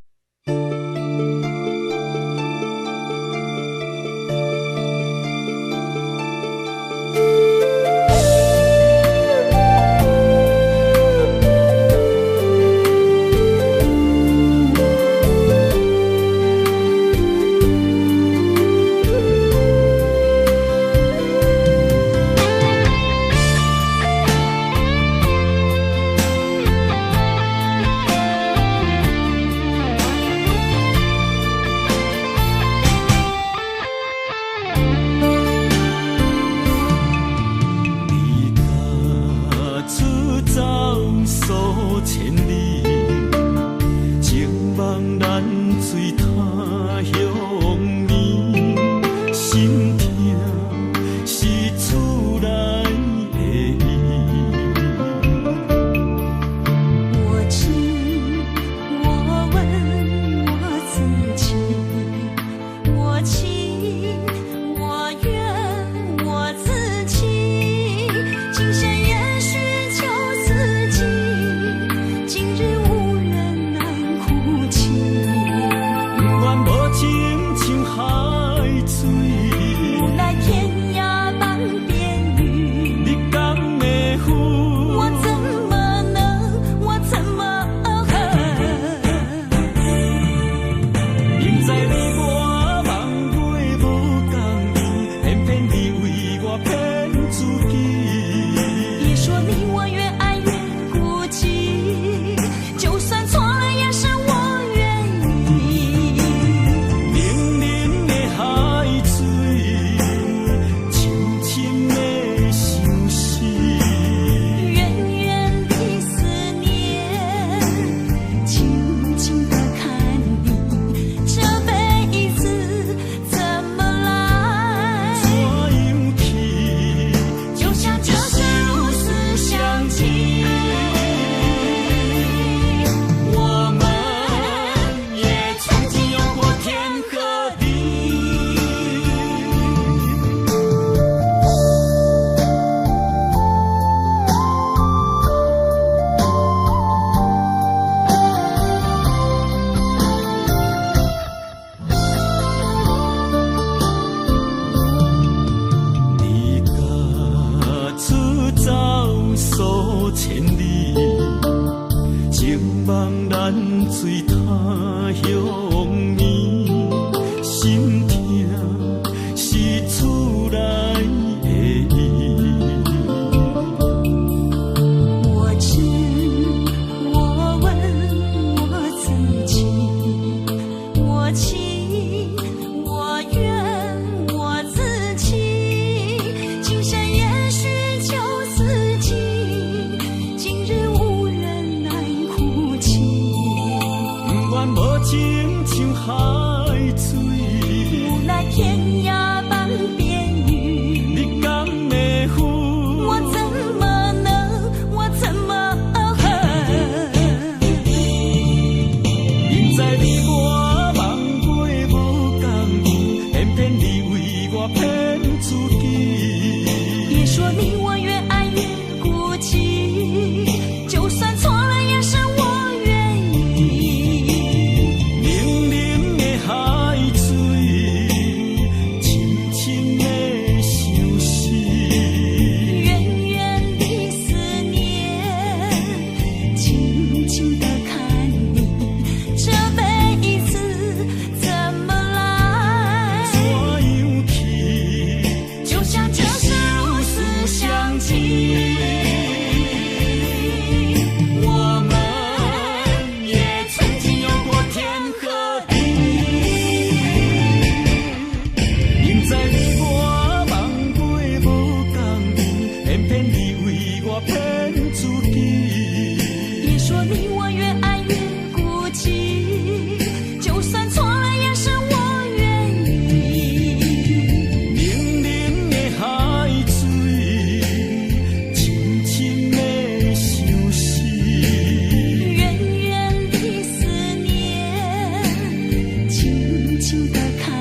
心的看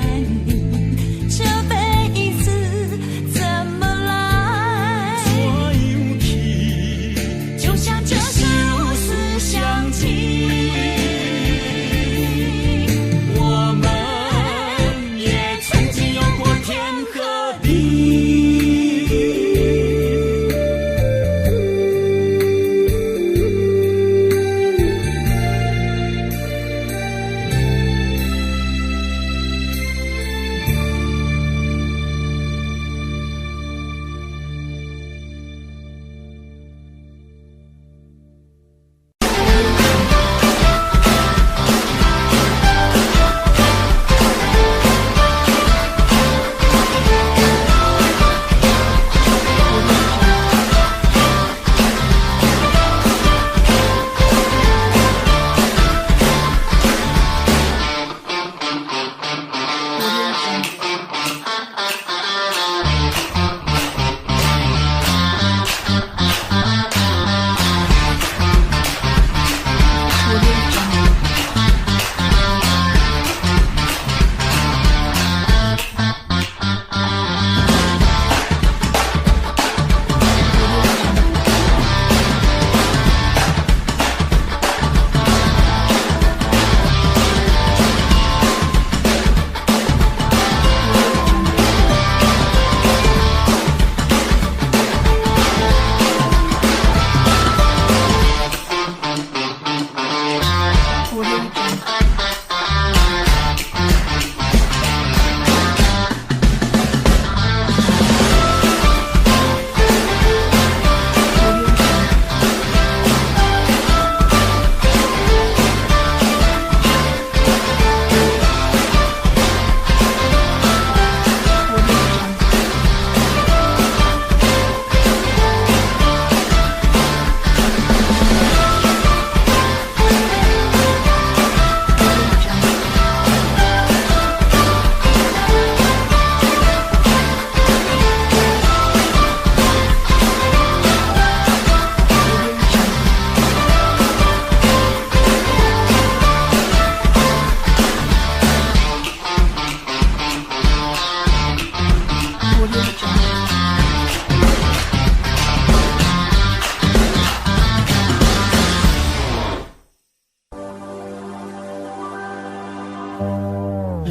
你，这辈子怎么来？怎样去？就像这首思乡情，我们也曾经有过天和地。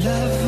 Love